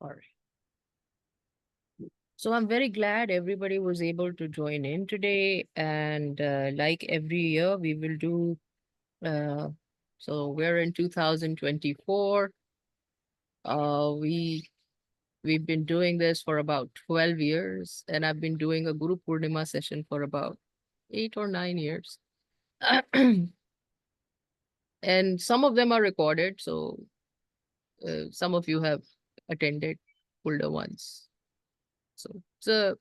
All right. So I'm very glad everybody was able to join in today. And like every year, we will do. Uh, so we're in 2024. We've been doing this for about 12 years, and I've been doing a Guru Purnima session for about 8 or 9 years. And some of them are recorded, so some of you have attended older ones. So it's a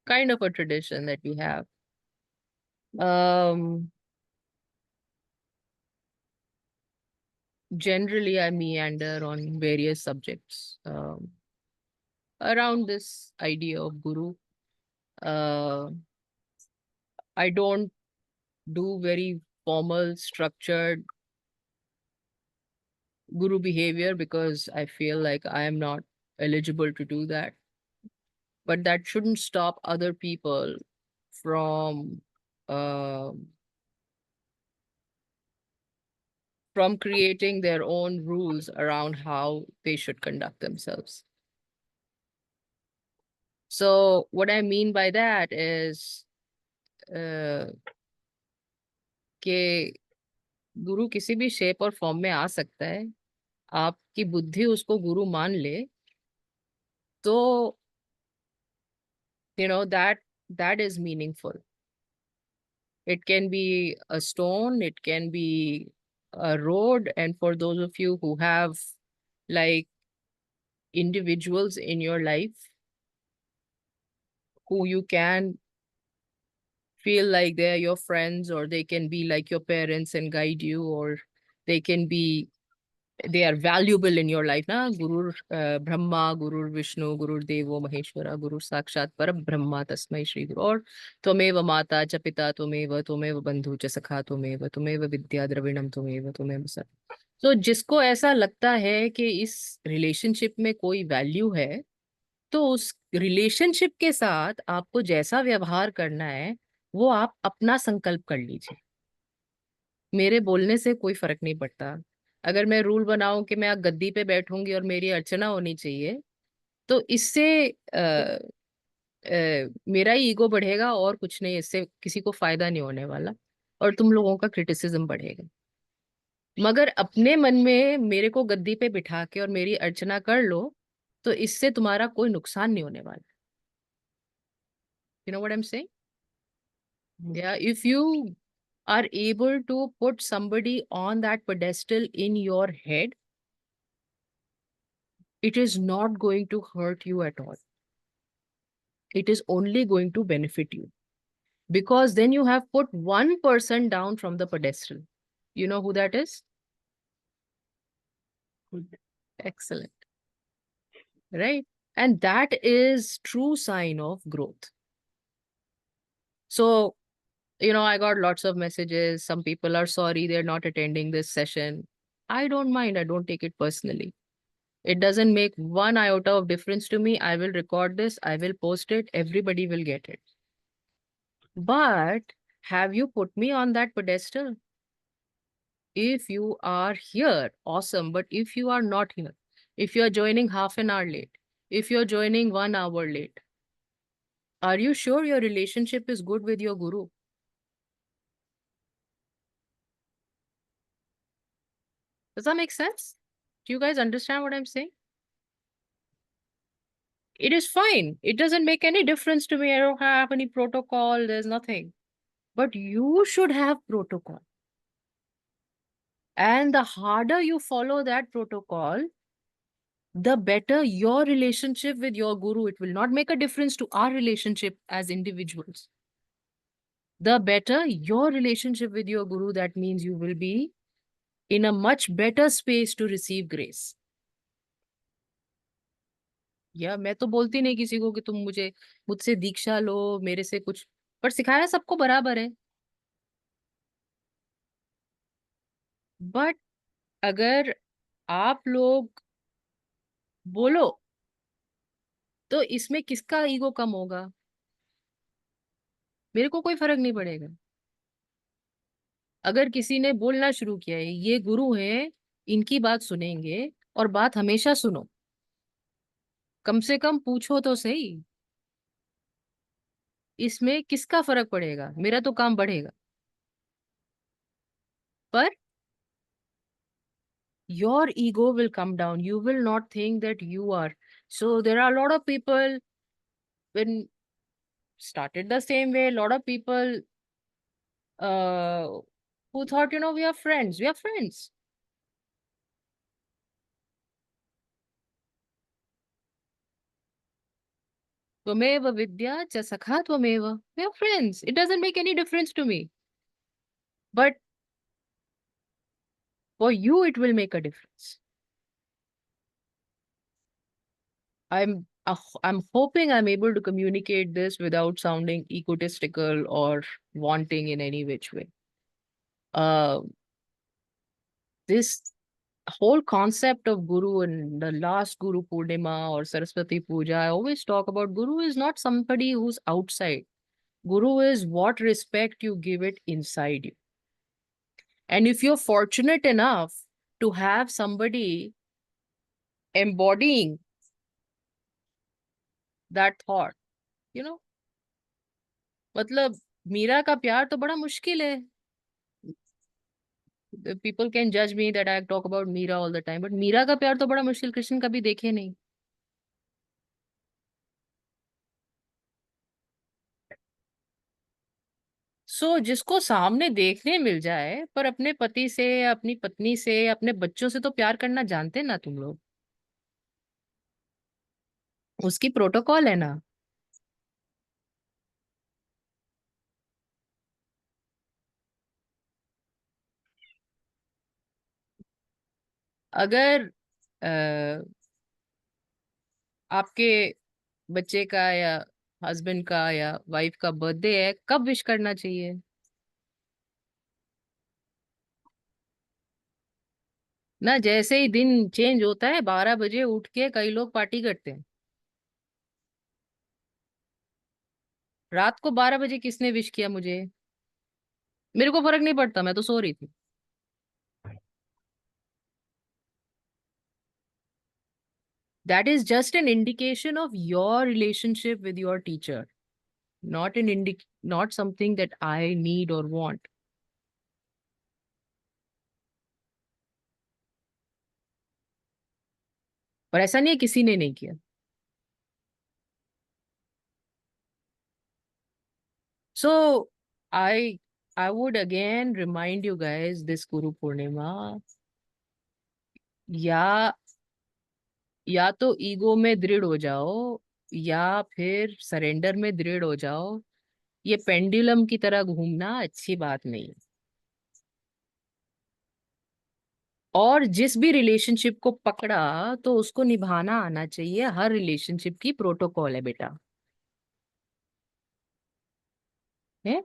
kind of a tradition that we have. Um, Generally, I meander on various subjects around this idea of guru. Uh, I don't do very formal, structured guru behavior because I feel like I am not eligible to do that. But that shouldn't stop other people from um from creating their own rules around how they should conduct themselves. So what I mean by that is uh, कि गुरु किसी भी shape और form में आ सकता है। आपकी बुद्धि उसको गुरु मान ले तो that is meaningful. It can be a stone, it can be a road, and for those of you who have like individuals in your life who you can feel like they're your friends, or they can be like your parents and guide you, or they are valuable in your life na. Guru Brahma, Guru Vishnu, Guru Devo Maheshwara, Guru Sakshat Parabrahma Tasmai Shri Guru, or Tvameva Mata cha Pita Tvameva Bandhu cha Sakha Tvameva Vidya Dravinam Tvameva Sat. तो जिसको ऐसा लगता है कि इस relationship में कोई value है, तो उस रिलेशनशिप के साथ आपको जैसा व्यवहार करना है वो आप अपना संकल्प कर लीजिए। मेरे बोलने से कोई फर्क नहीं पड़ता। अगर मैं रूल बनाऊं कि मैं गद्दी पे बैठूंगी और मेरी अर्चना होनी चाहिए, तो इससे मेरा ही ईगो बढ़ेगा और कुछ नहीं। इससे किसी को फायदा नहीं होने वाला और तुम लोगों का क्रिटिसिज्म बढ़ेगा। मगर अपने मन में मेरे को गद्दी पे बिठा के और मेरी अर्चना कर लो, तो इससे तुम्हारा कोई नुकसान नहीं होने वाला। You know what I am saying? या if you are able to put somebody on that pedestal in your head, it is not going to hurt you at all. It is only going to benefit you, because then you have put one person down from the pedestal. You know who that is? Good. Excellent. Right? And that is true sign of growth. So, I got lots of messages. Some people are sorry they're not attending this session. I don't mind. I don't take it personally. It doesn't make one iota of difference to me. I will record this. I will post it. Everybody will get it. But have you put me on that pedestal? If you are here, awesome. But if you are not here, if you are joining half an hour late, if you're joining 1 hour late, are you sure your relationship is good with your guru? Does that make sense? Do you guys understand what I'm saying? It is fine. It doesn't make any difference to me. I don't have any protocol. There's nothing. But you should have protocol. And the harder you follow that protocol, the better your relationship with your guru. It will not make a difference to our relationship as individuals. The better your relationship with your guru, that means you will be in a much better space to receive grace. या मैं तो बोलती नहीं किसी को कि तुम मुझसे दीक्षा लो, मेरे से कुछ, पर सिखाया सबको बराबर है। बट अगर आप लोग बोलो तो इसमें किसका ईगो कम होगा? मेरे को कोई फर्क नहीं पड़ेगा। अगर किसी ने बोलना शुरू किया है ये गुरु है, इनकी बात सुनेंगे, और बात हमेशा सुनो, कम से कम पूछो तो सही। इसमें किसका फर्क पड़ेगा, मेरा तो काम बढ़ेगा। पर your ego will come down. You will not think that you are. So there are a lot of people when started the same way, a lot of people uh who thought, we are friends. We are friends. Tvameva vidya cha sakha tvameva. We are friends. It doesn't make any difference to me. But for you, it will make a difference. I'm hoping I'm able to communicate this without sounding egotistical or wanting in any which way. Uh, this whole concept of Guru and the last Guru Purnima or Saraswati Puja, I always talk about Guru is not somebody who's outside. Guru is what respect you give it inside you. And if you're fortunate enough to have somebody embodying that thought, you know, मतलब मीरा का प्यार तो बड़ा मुश्किल है. People can judge me that I talk about Meera all the time, but Meera का प्यार तो बड़ा मुश्किल, कृष्ण कभी देखे नहीं. जिसको सामने देखने मिल जाए पर अपने पति से, अपनी पत्नी से, अपने बच्चों से तो प्यार करना जानते ना तुम लोग. उसकी प्रोटोकॉल है ना. अगर आ, आपके बच्चे का या हस्बैंड का या वाइफ का बर्थडे है, कब विश करना चाहिए? ना जैसे ही दिन चेंज होता है 12 बजे उठ के कई लोग पार्टी करते हैं. रात को 12 बजे किसने विश किया मुझे? मेरे को फर्क नहीं पड़ता, मैं तो सो रही थी. That is just an indication of your relationship with your teacher, not something that I need or want. और ऐसा नहीं है किसी ने नहीं किया. So I I would again remind you guys this Guru Purnima, या या तो ईगो में दृढ़ हो जाओ या फिर सरेंडर में दृढ़ हो जाओ. ये पेंडुलम की तरह घूमना अच्छी बात नहीं है. और जिस भी रिलेशनशिप को पकड़ा तो उसको निभाना आना चाहिए. हर रिलेशनशिप की प्रोटोकॉल है बेटा. है,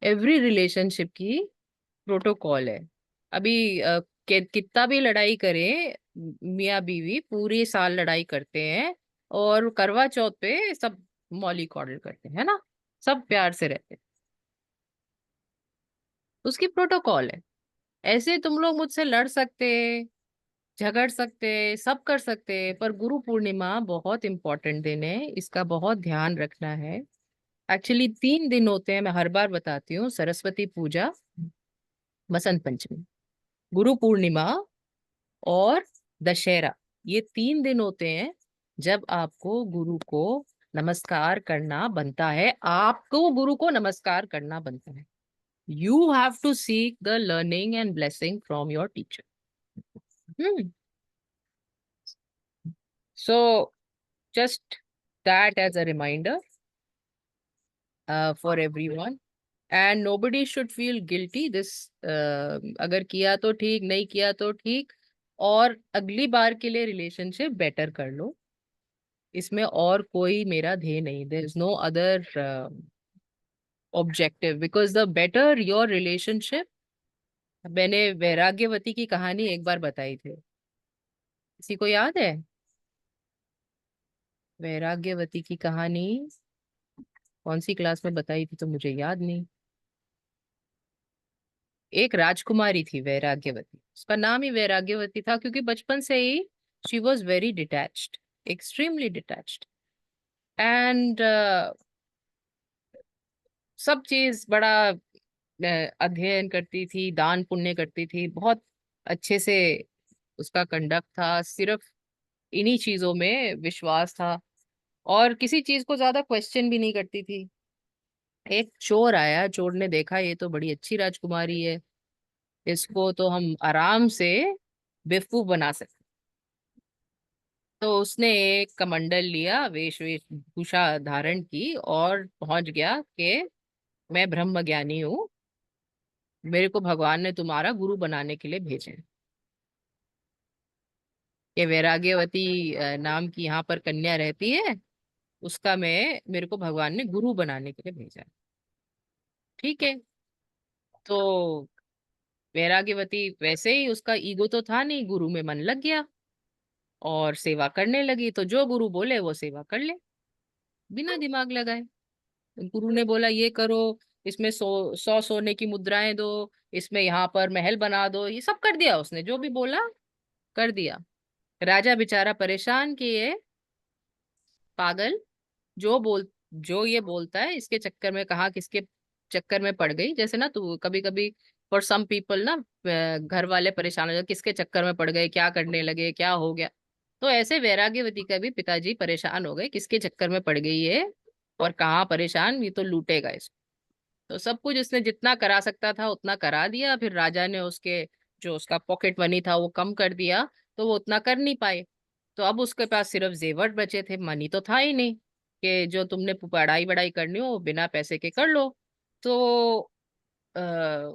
एवरी रिलेशनशिप की प्रोटोकॉल है. अभी कितना भी लड़ाई करे, मियाँ बीवी पूरी साल लड़ाई करते हैं और करवा चौथ पे सब मौली कॉडल करते हैं, है ना. सब प्यार से रहते हैं. उसकी प्रोटोकॉल है. ऐसे तुम लोग मुझसे लड़ सकते, झगड़ सकते, सब कर सकते, पर गुरु पूर्णिमा बहुत इंपॉर्टेंट दिन है, इसका बहुत ध्यान रखना है. एक्चुअली 3 दिन होते हैं, मैं हर बार बताती हूँ. सरस्वती पूजा, बसंत पंचमी, गुरु पूर्णिमा और दशहरा. ये 3 दिन होते हैं जब आपको गुरु को नमस्कार करना बनता है. आपको गुरु को नमस्कार करना बनता है. You have to seek the learning and blessing from your teacher. So just that as a reminder for everyone, and nobody should feel guilty this. अगर किया तो ठीक, नहीं किया तो ठीक, और अगली बार के लिए रिलेशनशिप बेटर कर लो. इसमें और कोई मेरा ध्येय नहीं. There is no other objective, because the better your relationship. मैंने वैराग्यवती की कहानी एक बार बताई थी, किसी को याद है? वैराग्यवती की कहानी कौन सी क्लास में बताई थी तो मुझे याद नहीं. एक राजकुमारी थी वैराग्यवती, उसका नाम ही वैराग्यवती था क्योंकि बचपन से ही she was very detached. extremely detached. And सब चीज बड़ा अध्ययन करती थी, दान पुण्य करती थी, बहुत अच्छे से उसका कंडक्ट था, सिर्फ इन्हीं चीजों में विश्वास था, और किसी चीज को ज्यादा क्वेश्चन भी नहीं करती थी। एक चोर आया, चोर ने देखा ये तो बड़ी अच्छी राजकुमारी है, इसको तो हम आराम से बेवकूफ बना सकते। तो उसने एक कमंडल लिया, वेशभूषा धारण की, और पहुंच गया कि मैं ब्रह्म ज्ञानी हूँ, मेरे को भगवान ने तुम्हारा गुरु बनाने के लिए भेजे हैं। कि वैराग्यवती नाम की यहाँ पर कन्या रहती है, उसका मैं मेरे को भगवान ने गुरु बनाने के लिए भेजा है। ठीक है। तो वैराग्यवती वैसे ही, उसका ईगो तो था नहीं, गुरु में मन लग गया और सेवा करने लगी। तो जो गुरु बोले वो सेवा कर ले, बिना दिमाग लगाए। गुरु ने बोला ये करो, इसमें 100 सोने की मुद्राएं दो, इसमें यहाँ पर महल बना दो, ये सब कर दिया उसने, जो भी बोला कर दिया। राजा बेचारा परेशान कि ये पागल, जो बोल जो ये बोलता है, इसके चक्कर में, कहाँ किसके चक्कर में पड़ गई। जैसे ना तू कभी कभी, फॉर सम पीपल ना, घर वाले परेशान हो जाते, किसके चक्कर में पड़ गए, क्या करने लगे, क्या हो गया। तो ऐसे वैराग्यवती का भी पिताजी परेशान हो गए, किसके चक्कर में पड़ गई है और कहाँ परेशान, ये तो लूटेगा इसको। तो सब कुछ इसने जितना करा सकता था उतना करा दिया। फिर राजा ने उसके, जो उसका पॉकेट मनी था वो कम कर दिया, तो वो उतना कर नहीं पाए। तो अब उसके पास सिर्फ जेवर बचे थे, मनी तो था ही नहीं कि जो तुमने पढ़ाई वढ़ाई करनी हो बिना पैसे के कर लो। तो आ,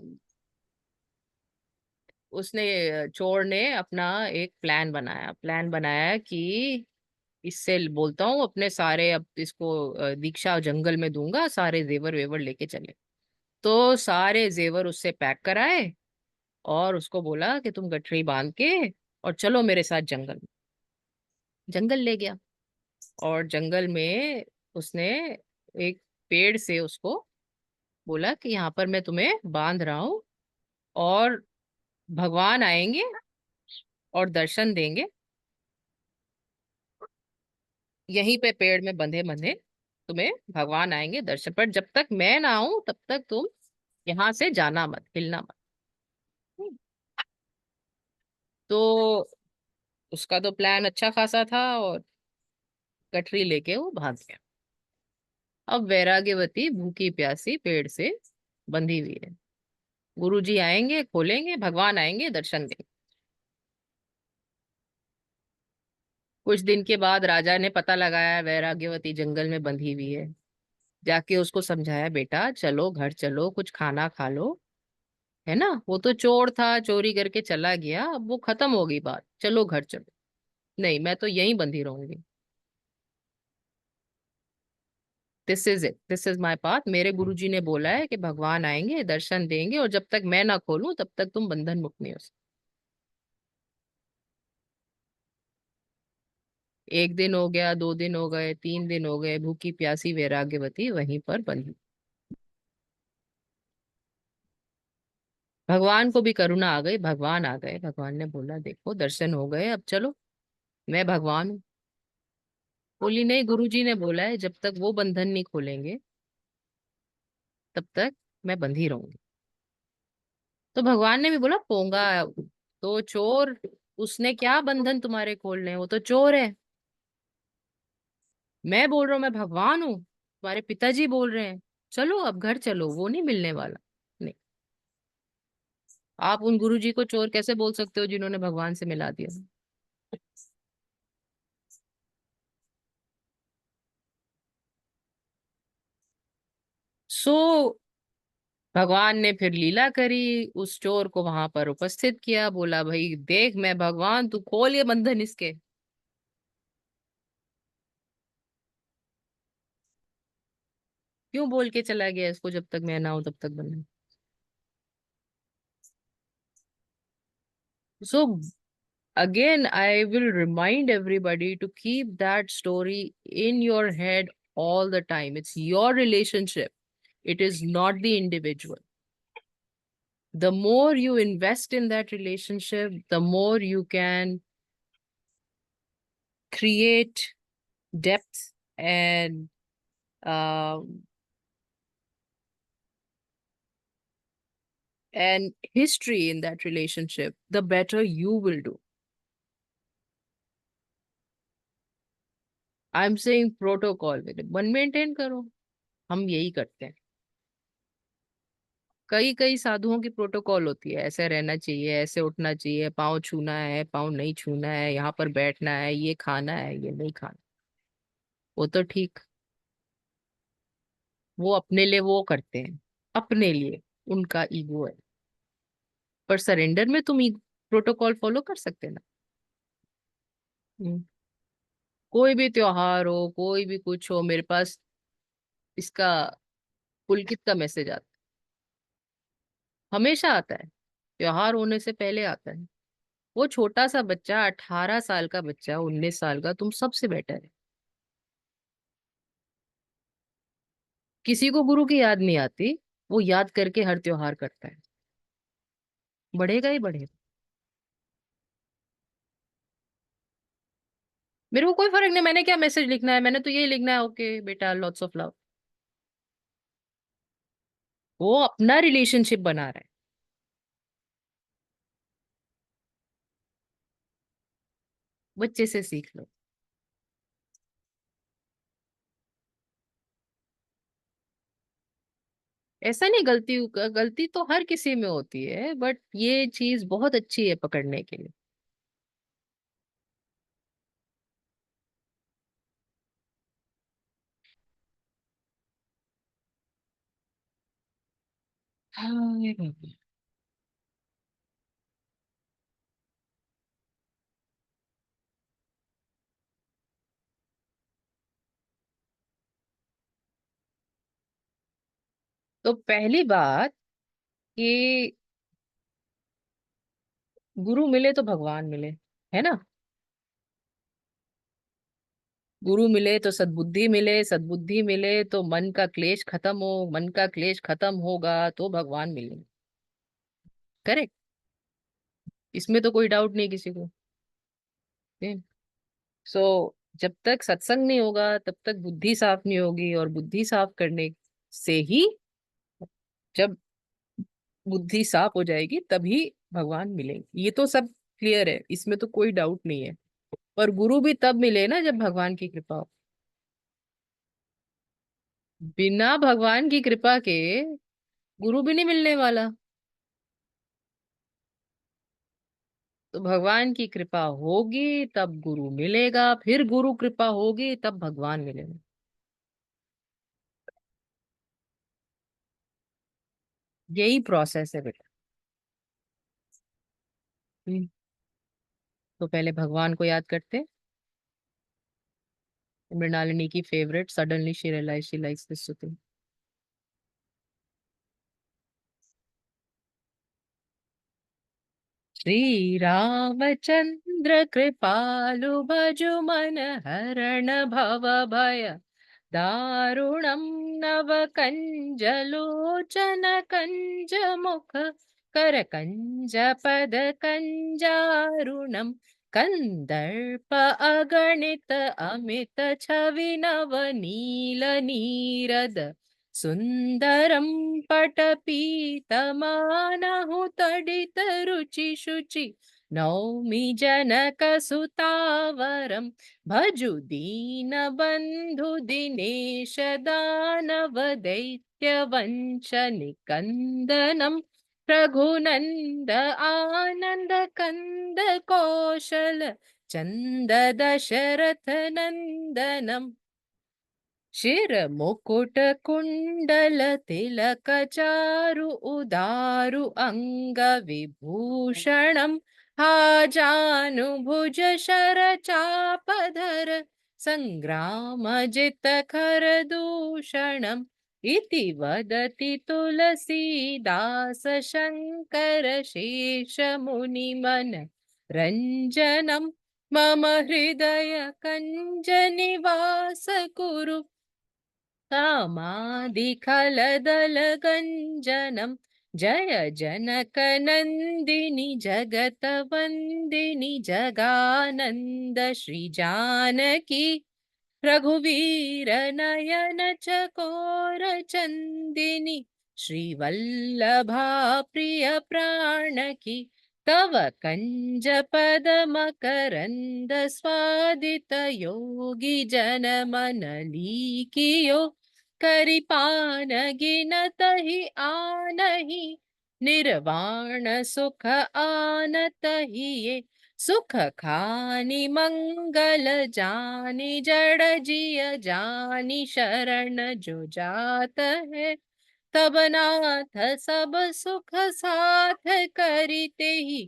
उसने, चोर ने अपना एक प्लान बनाया कि इससे बोलता हूँ अपने सारे, अब इसको दीक्षा जंगल में दूंगा, सारे जेवर वेवर लेके चले। तो सारे जेवर उससे पैक कराए और उसको बोला कि तुम गठरी बांध के और चलो मेरे साथ जंगल में। जंगल ले गया, और जंगल में उसने एक पेड़ से उसको बोला कि यहाँ पर मैं तुम्हें बांध रहा हूँ, और भगवान आएंगे और दर्शन देंगे, यहीं पे पेड़ में बंधे बंधे तुम्हें भगवान आएंगे दर्शन, पर जब तक मैं ना आऊं तब तक तुम यहाँ से जाना मत, हिलना मत। तो उसका तो प्लान अच्छा खासा था, और गठरी लेके वो भाग गया। अब वैराग्यवती भूखी प्यासी पेड़ से बंधी हुई है, गुरुजी आएंगे खोलेंगे, भगवान आएंगे दर्शन देंगे। कुछ दिन के बाद राजा ने पता लगाया वैराग्यवती जंगल में बंधी हुई है, जाके उसको समझाया, बेटा चलो घर चलो, कुछ खाना खा लो, है ना, वो तो चोर था, चोरी करके चला गया, अब वो खत्म हो गई बात, चलो घर चलो। नहीं, मैं तो यहीं बंधी रहूंगी, this is it, this is my path, मेरे गुरुजी ने बोला है कि भगवान आएंगे दर्शन देंगे, और जब तक मैं ना खोलूं तब तक तुम बंधन मुक्त नहीं हो सकते। एक दिन हो गया, 2 दिन हो गए, 3 दिन हो गए, भूखी प्यासी वैराग्यवती वहीं पर बंधी। भगवान को भी करुणा आ गई, भगवान आ गए, भगवान ने बोला देखो दर्शन हो गए, अब चलो, मैं भगवान हूँ। बोली नहीं, गुरुजी ने बोला है जब तक वो बंधन नहीं खोलेंगे तब तक मैं बंधी रहूंगी। तो भगवान ने भी बोला पोंगा, तो चोर, उसने क्या बंधन तुम्हारे खोलने हैं, वो तो चोर है। मैं बोल रहा हूँ मैं भगवान हूँ, तुम्हारे पिताजी बोल रहे हैं चलो अब घर चलो, वो नहीं मिलने वाला। नहीं, आप उन गुरुजी को चोर कैसे बोल सकते हो जिन्होंने भगवान से मिला दिया। सो भगवान ने फिर लीला करी, उस चोर को वहां पर उपस्थित किया, बोला भाई देख मैं भगवान, तू खोल ये बंधन इसके। क्यों बोल के चला गया इसको, जब तक मैं ना हूं तब तक बंधन। सो again I will remind everybody to keep that story in your head all the time. It's your relationship, it is not the individual. The more you invest in that relationship, the more you can create depth um, and history in that relationship, the better you will do. I am saying protocol में मन maintain करो। हम यही करते हैं। कई कई साधुओं की प्रोटोकॉल होती है, ऐसे रहना चाहिए, ऐसे उठना चाहिए, पाँव छूना है, पाँव नहीं छूना है, यहाँ पर बैठना है, ये खाना है, ये नहीं खाना। वो तो ठीक, वो अपने लिए वो करते हैं, अपने लिए, उनका ईगो है। पर सरेंडर में तुम प्रोटोकॉल फॉलो कर सकते ना। हम्म। कोई भी त्योहार हो, कोई भी कुछ हो, मेरे पास इसका पुलकित का मैसेज आता है, हमेशा आता है, त्योहार होने से पहले आता है। वो छोटा सा बच्चा, 18 साल का बच्चा, 19 साल का, तुम सबसे बेटर है। किसी को गुरु की याद नहीं आती, वो याद करके हर त्योहार करता है, बढ़ेगा ही बढ़ेगा। मेरे को कोई फर्क नहीं, मैंने क्या मैसेज लिखना है, मैंने तो यही लिखना है, ओके बेटा, लॉट्स ऑफ लव। वो अपना रिलेशनशिप बना रहा है। बच्चे से सीख लो। ऐसा नहीं, गलती गलती तो हर किसी में होती है, बट ये चीज बहुत अच्छी है पकड़ने के लिए। हाय बाबा। तो पहली बात कि गुरु मिले तो भगवान मिले, है ना। गुरु मिले तो सद्बुद्धि मिले, सद्बुद्धि मिले तो मन का क्लेश खत्म हो, मन का क्लेश खत्म होगा तो भगवान मिलेंगे। करेक्ट। इसमें तो कोई डाउट नहीं किसी को। सो जब तक सत्संग नहीं होगा तब तक बुद्धि साफ नहीं होगी, और बुद्धि साफ करने से ही, जब बुद्धि साफ हो जाएगी तभी भगवान मिलेंगे। ये तो सब क्लियर है, इसमें तो कोई डाउट नहीं है। पर गुरु भी तब मिले ना जब भगवान की कृपा हो। बिना भगवान की कृपा के गुरु भी नहीं मिलने वाला। तो भगवान की कृपा होगी तब गुरु मिलेगा, फिर गुरु कृपा होगी तब भगवान मिलेगा। यही प्रोसेस है बेटा। हम्म। तो पहले भगवान को याद करते। मृणालिनी की favourite, suddenly she realise she likes this soothing. Shri Ramchandra कृपालु भजु मन हरण भव भय दारुणं नव कंज लोचन कंज मुख कर कंज पद कंजारुणम कंदर्प अगणित अमित छवि नव नील नीरद सुंदरम पटपीतमानहु तडित रुचि शुचि नौमि जनक सुतावरम भजु दीन बंधु दिनेश दानव दैत्य वंश निकंदनम रघुनंद आनंद कंद कौशल चंद दशरथ नंदनम शिर मुकुट कुंडल तिलक चारु उदारु अंग विभूषणम हाजानुभुज शर चापधर संग्राम जित खर दूषणम इति वदति तुलसीदास शंकर शेष मुनि मन रंजनम मम हृदय कंज निवास कुरु कामादिखलदलगञ्जनम् जय जनक नंदिनी जगत वंदिनी जगानंद श्री जानकी रघुवीर नयन चकोर चंदिनी श्रीवल्लभा प्रिय प्राणकी तव कंज पदम करंद स्वादित योगी जन मन लीकियो करिपान गिनत ही आनहि निर्वाण सुख आनत ही ये सुख खानी मंगल जानी जड़ जिय जानी शरण जो जात है तब नाथ सब सुख साथ करिते ही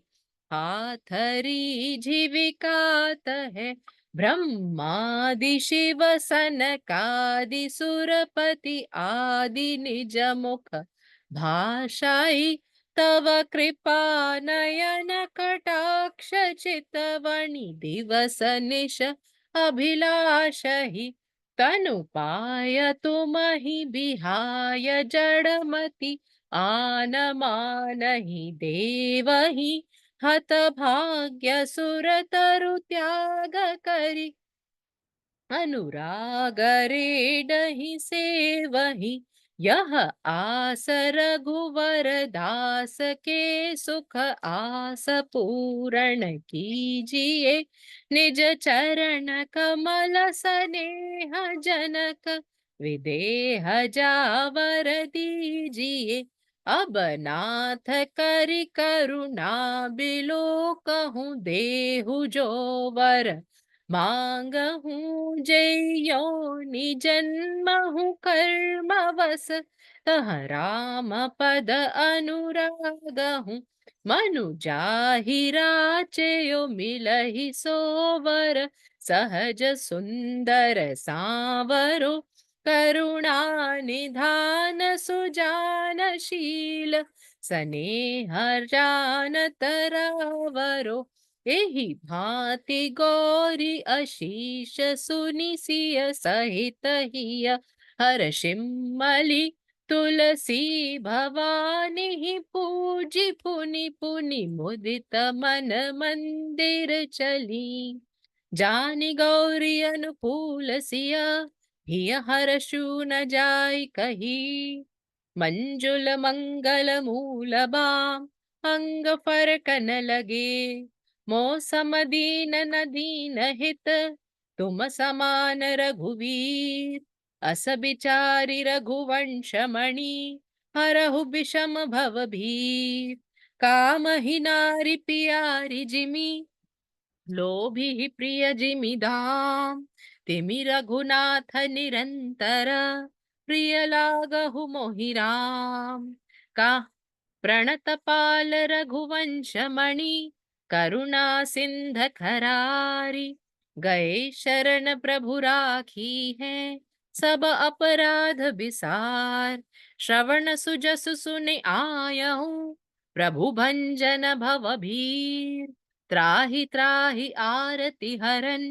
हाथरी जीविकात है ब्रह्मादि शिव सनकादि सुरपति आदि निज मुख भाषाई तव कृपा नयन कटाक्ष चितवणि दिवस निश अभिलाष ही तनु पाय तुम ही बिहाय जड़मति आन मानहि देवहि हत भाग्य सुर तरु त्याग करि अनुराग रेडहि सेवहि यह आस रघुवर दास के सुख आस पूरण कीजिए निज चरण कमल सनेह जनक विदेह जावर दीजिए अब नाथ करि करुणा बिलो कहूँ देहु जो वर मांगहूँ जय योनि जन्महु कर्म वस तह राम पद अनुरागहूँ मनु जाहि राचेयो मिलहि सोवर सहज सुंदर सांवरो करुणा निधान सुजान शील स्नेह जानत रावरो एहि भांति गौरी अशीष सुनि सिय सहित हिय हर शिमली तुलसी भवानी पूजी पुनि पुनि मुदित मन मंदिर चली जानि गौरी अनुकूल सिय हिय हर्षु न जाय कही मंजुल मंगल मूल बाम अंग फरकन लगे मौसम दीन न दीन हित तुम समान रघुवीर अस बिचारी रघुवंश मणि हरहु विषम भव भीर काम ही नारी पियारी जिमि लोभी प्रिय जिमि धाम तिमि रघुनाथ निरंतर प्रिय लागहु मोहि राम का प्रणतपाल रघुवंश मणि करुणा सिंध खरारी गए शरण प्रभु राखी है सब अपराध बिसार श्रवण सुजसु सुनि आयहूँ प्रभु भंजन भव भीर त्राहि त्राहि आरती हरन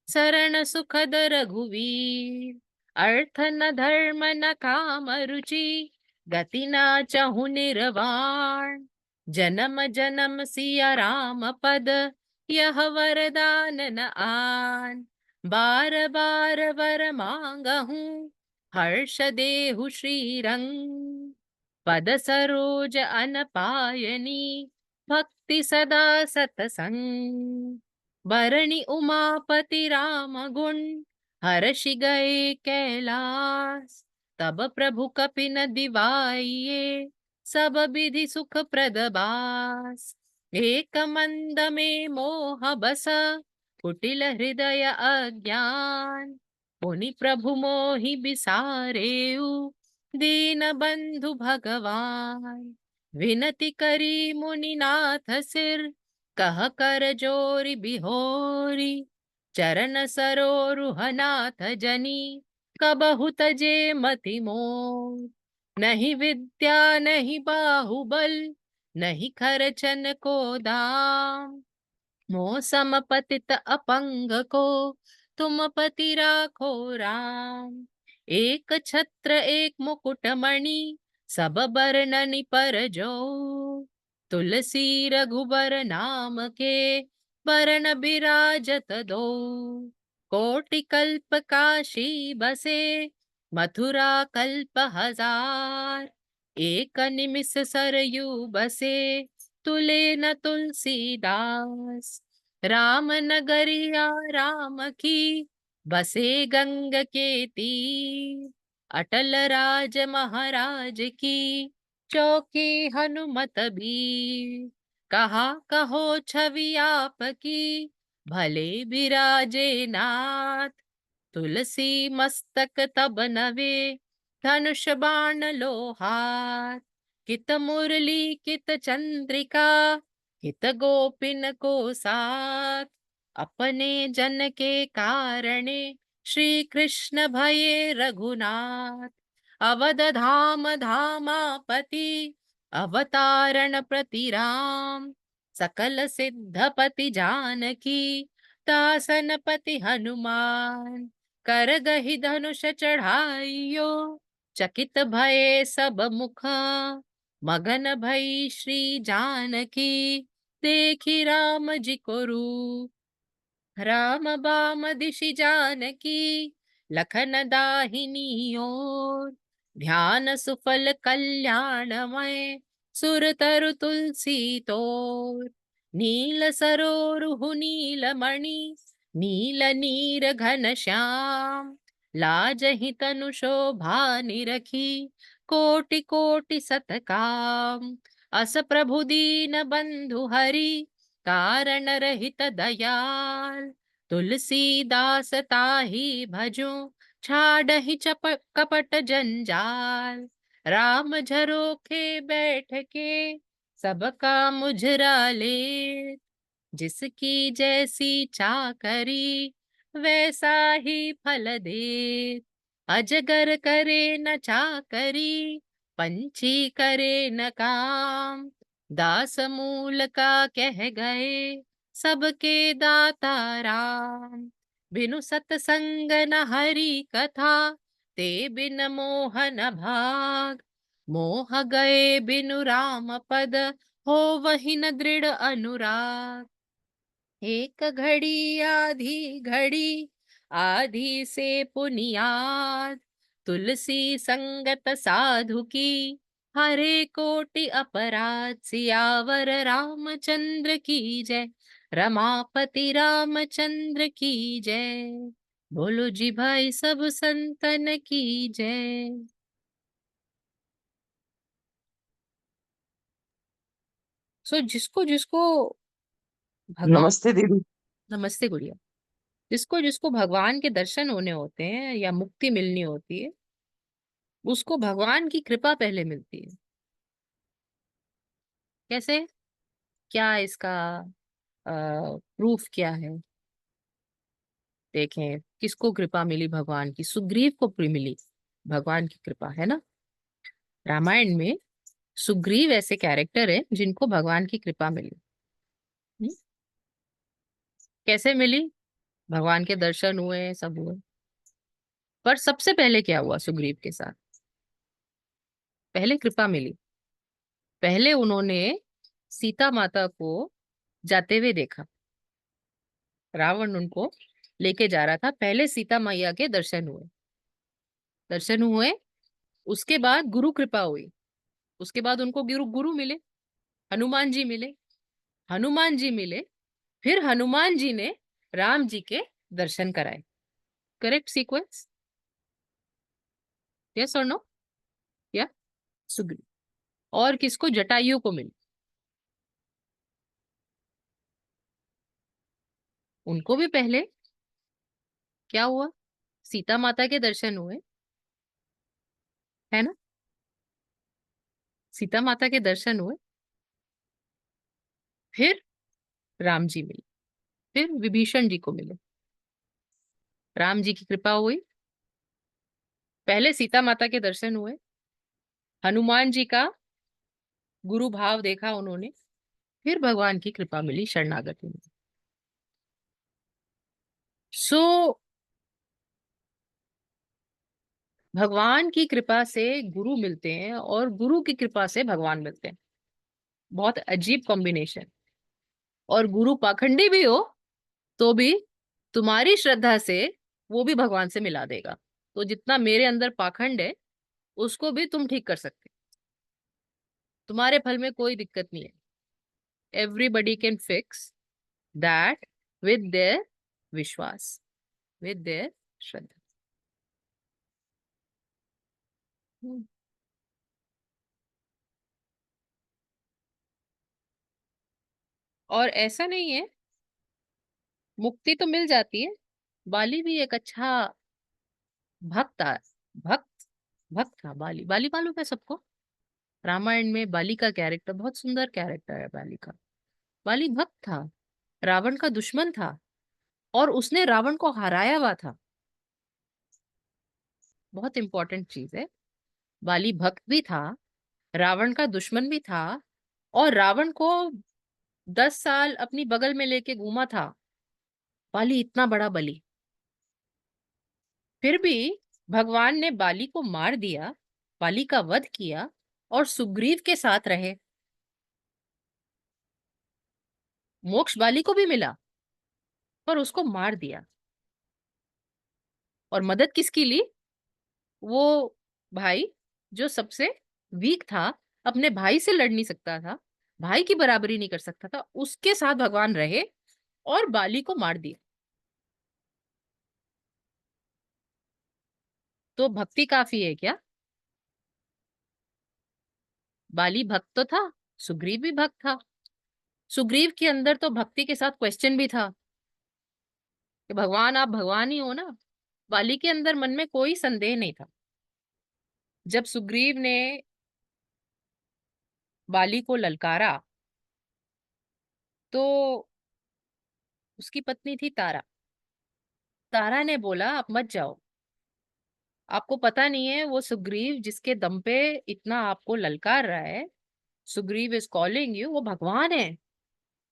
शरण सुखद रघुवीर अर्थ न धर्म न काम रुचि गति ना चहु निर्वाण जन्म जन्म सिया राम पद यह वरदान न आन बार बार वर मांगहूँ हर्ष देहु श्री रंग पद सरोज अन पायनी भक्ति सदा सतसंग बरणी उमापति राम गुण हर्षि गए कैलास तब प्रभु कपिन दिवाइए सब विधि सुख प्रद बास एक मंद में मोह बस कुटिल हृदय अज्ञान पुनि प्रभु मोहि बिसारेउ दीन बंधु भगवान विनती करी मुनिनाथ सिर कह कर जोरी बिहोरी चरण सरोरुहनाथ जनी कबहु तजे मति मोर नहीं विद्या नहीं बाहुबल नहीं खरचन को दाम मौसम पतित अपंग को तुम पति राखो राम एक छत्र एक मुकुट मणि सब बरननि पर जो, तुलसी रघुबर नाम के, बरन बिराजत दो। कोटि कल्प काशी बसे, मथुरा कल्प हजार। एक निमिष सरयू बसे, तुले न तुलसीदास। राम नगरिया राम की, बसे गंग के तीर। अटल राज महाराज की, चौकी हनुमत बीर। कहा कहो छवि आपकी, भले बिराजे नाथ। तुलसी मस्तक तब नवे, धनुष बाण लो हाथ। कित मुरली कित चंद्रिका, हित गोपिन को साथ। अपने जन के कारणे, श्री कृष्ण भये रघुनाथ। अवध धाम धामापति, अवतारण प्रति राम। सकल सिद्धपति जानकी, दासन पति हनुमान। करगहि धनुष चढ़ाइयो, चकित भये सब मुखा। मगन भई श्री जानकी, देखी राम जी को रूप। राम बाम दिशि जानकी, लखन दाहिनी ओर। ध्यान सुफल कल्याणमय, सुर तरु तुलसी तोर। नील सरोरुहु नील मणि, नील नीर घन श्याम। लाजहि तनु शोभा निरखी, कोटि कोटि सतकाम। अस प्रभु दीन बंधु हरि, कारण रहित दयाल। तुलसीदास ताहि भजो, छाडहि कपट जंजाल। राम झरोखे बैठ के, सबका मुझराले। जिसकी जैसी चाकरी, वैसा ही फल दे। अजगर करे न चाकरी, पंछी करे न काम। दास मूल का कह गए, सबके दाता राम। बिनु सतसंग न हरि कथा, ते बिन मोह न भाग। मोह गए बिनु राम पद, हो वही न दृढ़ अनुराग। एक घड़ी आधी घड़ी, आधी से पुनियाद। तुलसी संगत साधु की, हरे कोटि अपराध। सियावर रामचंद्र की जय, रमापति रामचंद्र की जय। बोलो जी भाई सब संतन की जय। सो जिसको जिसको भगवान, नमस्ते दीदी। नमस्ते गुड़िया। जिसको जिसको भगवान के दर्शन होने होते हैं या मुक्ति मिलनी होती है, उसको भगवान की कृपा पहले मिलती है। कैसे? क्या इसका प्रूफ क्या है? देखें किसको कृपा मिली भगवान की। सुग्रीव को मिली भगवान की कृपा, है ना। रामायण में सुग्रीव ऐसे कैरेक्टर है जिनको भगवान की कृपा मिली। हम्म? कैसे मिली? भगवान के दर्शन हुए, सब हुए। पर सबसे पहले क्या हुआ सुग्रीव के साथ? पहले कृपा मिली। पहले उन्होंने सीता माता को जाते हुए देखा। रावण उनको लेके जा रहा था, पहले सीता मैया के दर्शन हुए। दर्शन हुए, उसके बाद गुरु कृपा हुई। उसके बाद उनको गुरु गुरु मिले, हनुमान जी मिले। हनुमान जी मिले, फिर हनुमान जी ने राम जी के दर्शन कराए। Correct sequence? यस और नो? या? सुग्रीव। और किसको? जटायु को मिले। उनको भी पहले क्या हुआ? सीता माता के दर्शन हुए, है ना। सीता माता के दर्शन हुए, फिर राम जी मिले, फिर विभीषण जी को मिले। राम जी की कृपा हुई, पहले सीता माता के दर्शन हुए, हनुमान जी का गुरु भाव देखा उन्होंने, फिर भगवान की कृपा मिली, शरणागति मिली। सो भगवान की कृपा से गुरु मिलते हैं और गुरु की कृपा से भगवान मिलते हैं। बहुत अजीब कॉम्बिनेशन। और गुरु पाखंडी भी हो तो भी तुम्हारी श्रद्धा से वो भी भगवान से मिला देगा। तो जितना मेरे अंदर पाखंड है उसको भी तुम ठीक कर सकते हो। तुम्हारे फल में कोई दिक्कत नहीं है। Everybody can fix that with their विश्वास, विद देयर श्रद्धा। हम्म। और ऐसा नहीं है, मुक्ति तो मिल जाती है। बाली भी एक अच्छा भक्त था। भक्त भक्त था बाली। बाली मालूम है सबको। रामायण में बाली का कैरेक्टर बहुत सुंदर कैरेक्टर है बाली का। बाली भक्त था, रावण का दुश्मन था, और उसने रावण को हराया हुआ था। बहुत इंपॉर्टेंट चीज है। बाली भक्त भी था, रावण का दुश्मन भी था, और रावण को 10 साल अपनी बगल में लेके घूमा था बाली, इतना बड़ा बलि। फिर भी भगवान ने बाली को मार दिया, बाली का वध किया, और सुग्रीव के साथ रहे। मोक्ष बाली को भी मिला, पर उसको मार दिया। और मदद किसकी ली? वो भाई जो सबसे वीक था, अपने भाई से लड़ नहीं सकता था, भाई की बराबरी नहीं कर सकता था, उसके साथ भगवान रहे और बाली को मार दिया। तो भक्ति काफी है क्या? बाली भक्त तो था, सुग्रीव भी भक्त था। सुग्रीव के अंदर तो भक्ति के साथ क्वेश्चन भी था कि भगवान आप भगवान ही हो ना। बाली के अंदर मन में कोई संदेह नहीं था। जब सुग्रीव ने बाली को ललकारा तो उसकी पत्नी थी तारा। तारा ने बोला आप मत जाओ, आपको पता नहीं है वो सुग्रीव जिसके दम पे इतना आपको ललकार रहा है, सुग्रीव इज कॉलिंग यू, वो भगवान है।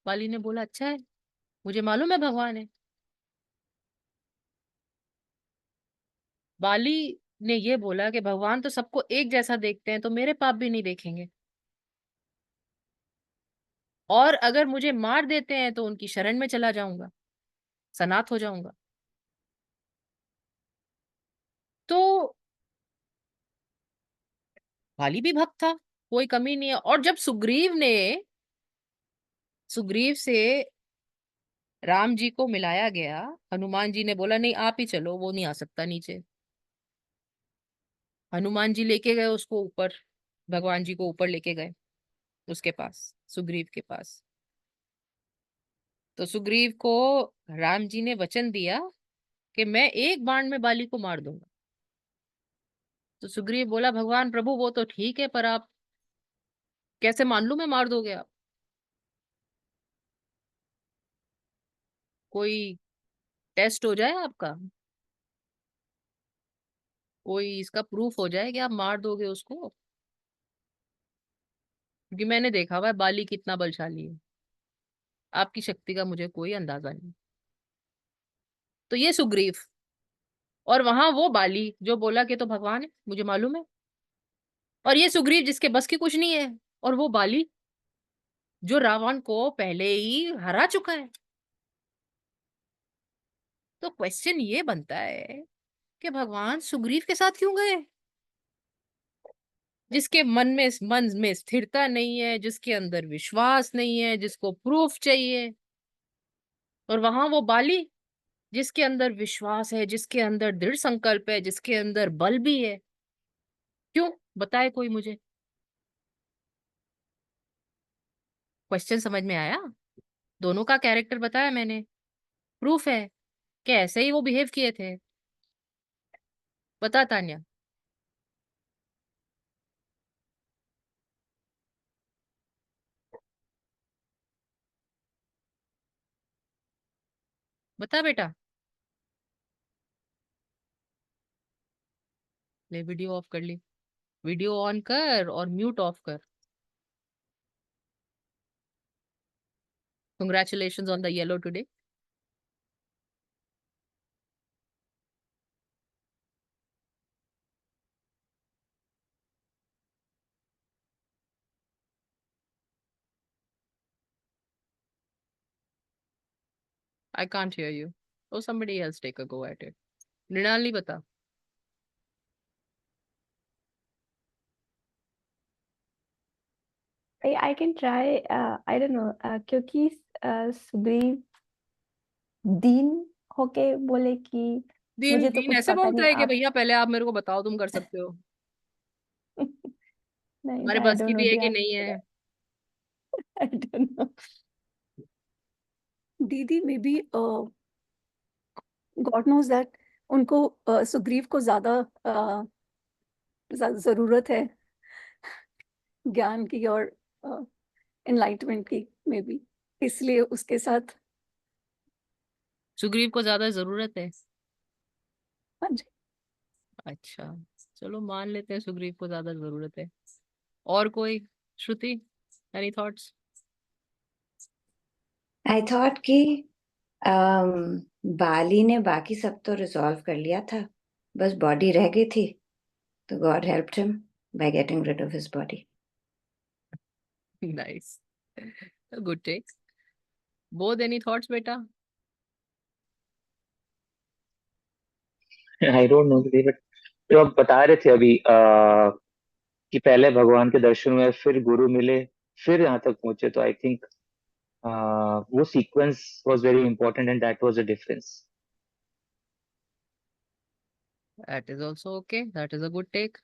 बाली ने बोला अच्छा है, मुझे मालूम है भगवान है। बाली ने ये बोला कि भगवान तो सबको एक जैसा देखते हैं, तो मेरे पाप भी नहीं देखेंगे, और अगर मुझे मार देते हैं तो उनकी शरण में चला जाऊंगा, सनाथ हो जाऊंगा। तो बाली भी भक्त था, कोई कमी नहीं है। और जब सुग्रीव से राम जी को मिलाया गया, हनुमान जी ने बोला नहीं आप ही चलो, वो नहीं आ सकता नीचे। हनुमान जी लेके गए उसको ऊपर, भगवान जी को ऊपर लेके गए उसके पास, सुग्रीव के पास। तो सुग्रीव को राम जी ने वचन दिया कि मैं एक बाण में बाली को मार दूंगा। तो सुग्रीव बोला भगवान प्रभु वो तो ठीक है, पर आप कैसे मान लूं मैं मार दोगे आप? कोई टेस्ट हो जाए आपका, कोई इसका प्रूफ हो जाए कि आप मार दोगे उसको, क्योंकि मैंने देखा हुआ है बाली कितना बलशाली है। आपकी शक्ति का मुझे कोई अंदाजा नहीं। तो ये सुग्रीव, और वहां वो बाली जो बोला कि तो भगवान है मुझे मालूम है, और ये सुग्रीव जिसके बस की कुछ नहीं है, और वो बाली जो रावण को पहले ही हरा चुका है। तो क्वेश्चन ये बनता है कि भगवान सुग्रीव के साथ क्यों गए, जिसके मन में स्थिरता नहीं है, जिसके अंदर विश्वास नहीं है, जिसको प्रूफ चाहिए। और वहां वो बाली जिसके अंदर विश्वास है, जिसके अंदर दृढ़ संकल्प है, जिसके अंदर बल भी है। क्यों? बताए कोई मुझे। क्वेश्चन समझ में आया? दोनों का कैरेक्टर बताया मैंने, प्रूफ है कि ऐसे ही वो बिहेव किए थे। बता तान्या। बता बेटा। ले वीडियो ऑफ कर ली, वीडियो ऑन कर और म्यूट ऑफ कर। Congratulation on the yellow today. I can't hear you. Oh, somebody else take a go at it. Mrinali बता. I can try. I don't know. क्योंकि सुग्रीव दीन होके बोले कि दीन मुझे तो दीन कुछ ऐसे पता बोलता नहीं है कि आप भैया पहले आप मेरे को बताओ तुम कर सकते हो. नहीं, हमारे I बस की don't भी know है the कि नहीं है. answer. I don't know. दीदी maybe God knows that उनको सुग्रीव को ज्यादा जरूरत है ज्ञान की और एनलाइटमेंट की, मे बी इसलिए उसके साथ. सुग्रीव को ज्यादा जरूरत है. हाँ जी. अच्छा, चलो मान लेते हैं सुग्रीव को ज्यादा जरूरत है. और कोई? श्रुति, एनी थॉट्स? आई थॉट कि बाली ने बाकी सब तो रिजॉल्व कर लिया था, बस बॉडी रह गई थी, तो god helped him by getting rid of his body. Nice, good take. Both any thoughts बेटा? आई डोंट नो दीदी, बट जो आप बता रहे थे अभी कि पहले भगवान के दर्शन हुए, फिर गुरु मिले, फिर यहाँ तक पहुंचे, तो आई थिंक वो sequence was very important and that was the difference. That is also okay. That is a good take.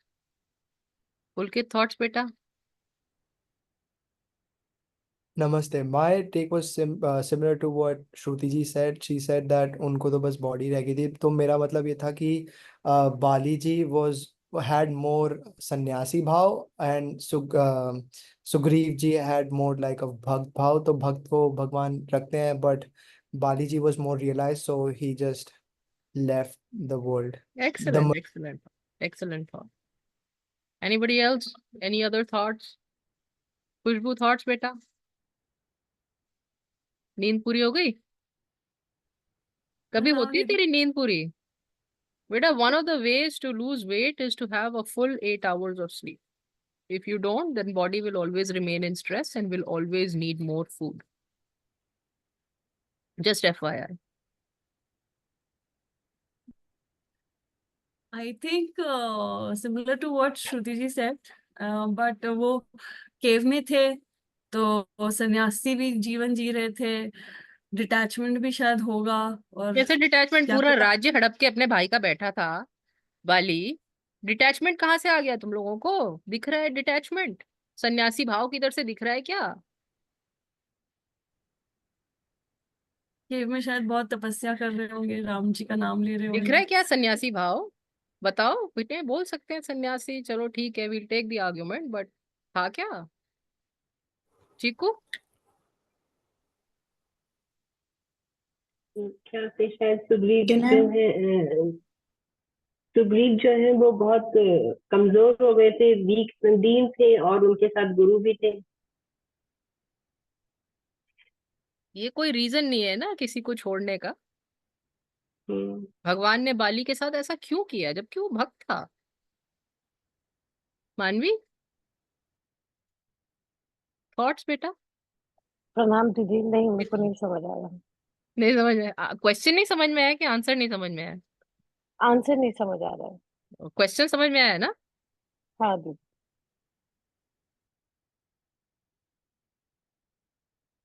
Pulkit, thoughts बेटा? Namaste. My take was similar to what Shruti ji said. She said that उनको तो बस body रह गई थी. तो मेरा मतलब ये था कि बाली जी was had more सन्यासी भाव and Sugriva ji had more like a भक्त भाव. तो भक्त को भगवान रखते हैं, but Bali ji was more realized, so he just left the world. Excellent, excellent, excellent thought. Anybody else? Any other thoughts? Khushboo, thoughts बेटा? नींद पूरी हो गई? कभी हाँ होती है दीदी. तेरी नींद पूरी? बेटा, one of the ways to lose weight is to have a full 8 hours of sleep. If you don't, then body will always remain in stress and will always need more food. Just FYI. I think similar to what Shruti ji said, but वो केव में थे तो सन्यासी भी जीवन जी रहे थे, detachment भी शायद होगा. और जैसे डिटैचमेंट, क्या पूरा पता. राज्य हड़प के अपने भाई का बैठा था बाली. डिटैचमेंट कहाँ से आ गया तुम लोगों को? दिख रहा है डिटैचमेंट? सन्यासी भाव किधर से दिख रहा है क्या? केव में शायद बहुत तपस्या कर रहे होंगे, राम जी का नाम ले रहे दिख होंगे. रहा है क्या सन्यासी भाव? बताओ बेटे, बोल सकते हैं सन्यासी, चलो ठीक है, will take the argument, but था क्या? चीकू? क्या से शायद सुग्रीव Can जो I? है, सुग्रीव जो है वो बहुत कमजोर हो गए थे, वीक दीन थे, और उनके साथ गुरु भी थे. ये कोई रीजन नहीं है ना किसी को छोड़ने का. हम्म. भगवान ने बाली के साथ ऐसा क्यों किया जबकि वो भक्त था? मानवी, थॉट्स बेटा? प्रणाम दीदी. नहीं, मेरे को नहीं समझ आया. नहीं समझ में? क्वेश्चन नहीं समझ में आया कि आंसर नहीं समझ में आया? आंसर नहीं समझ आ रहा है. क्वेश्चन समझ में आया ना? हाँ दीदी.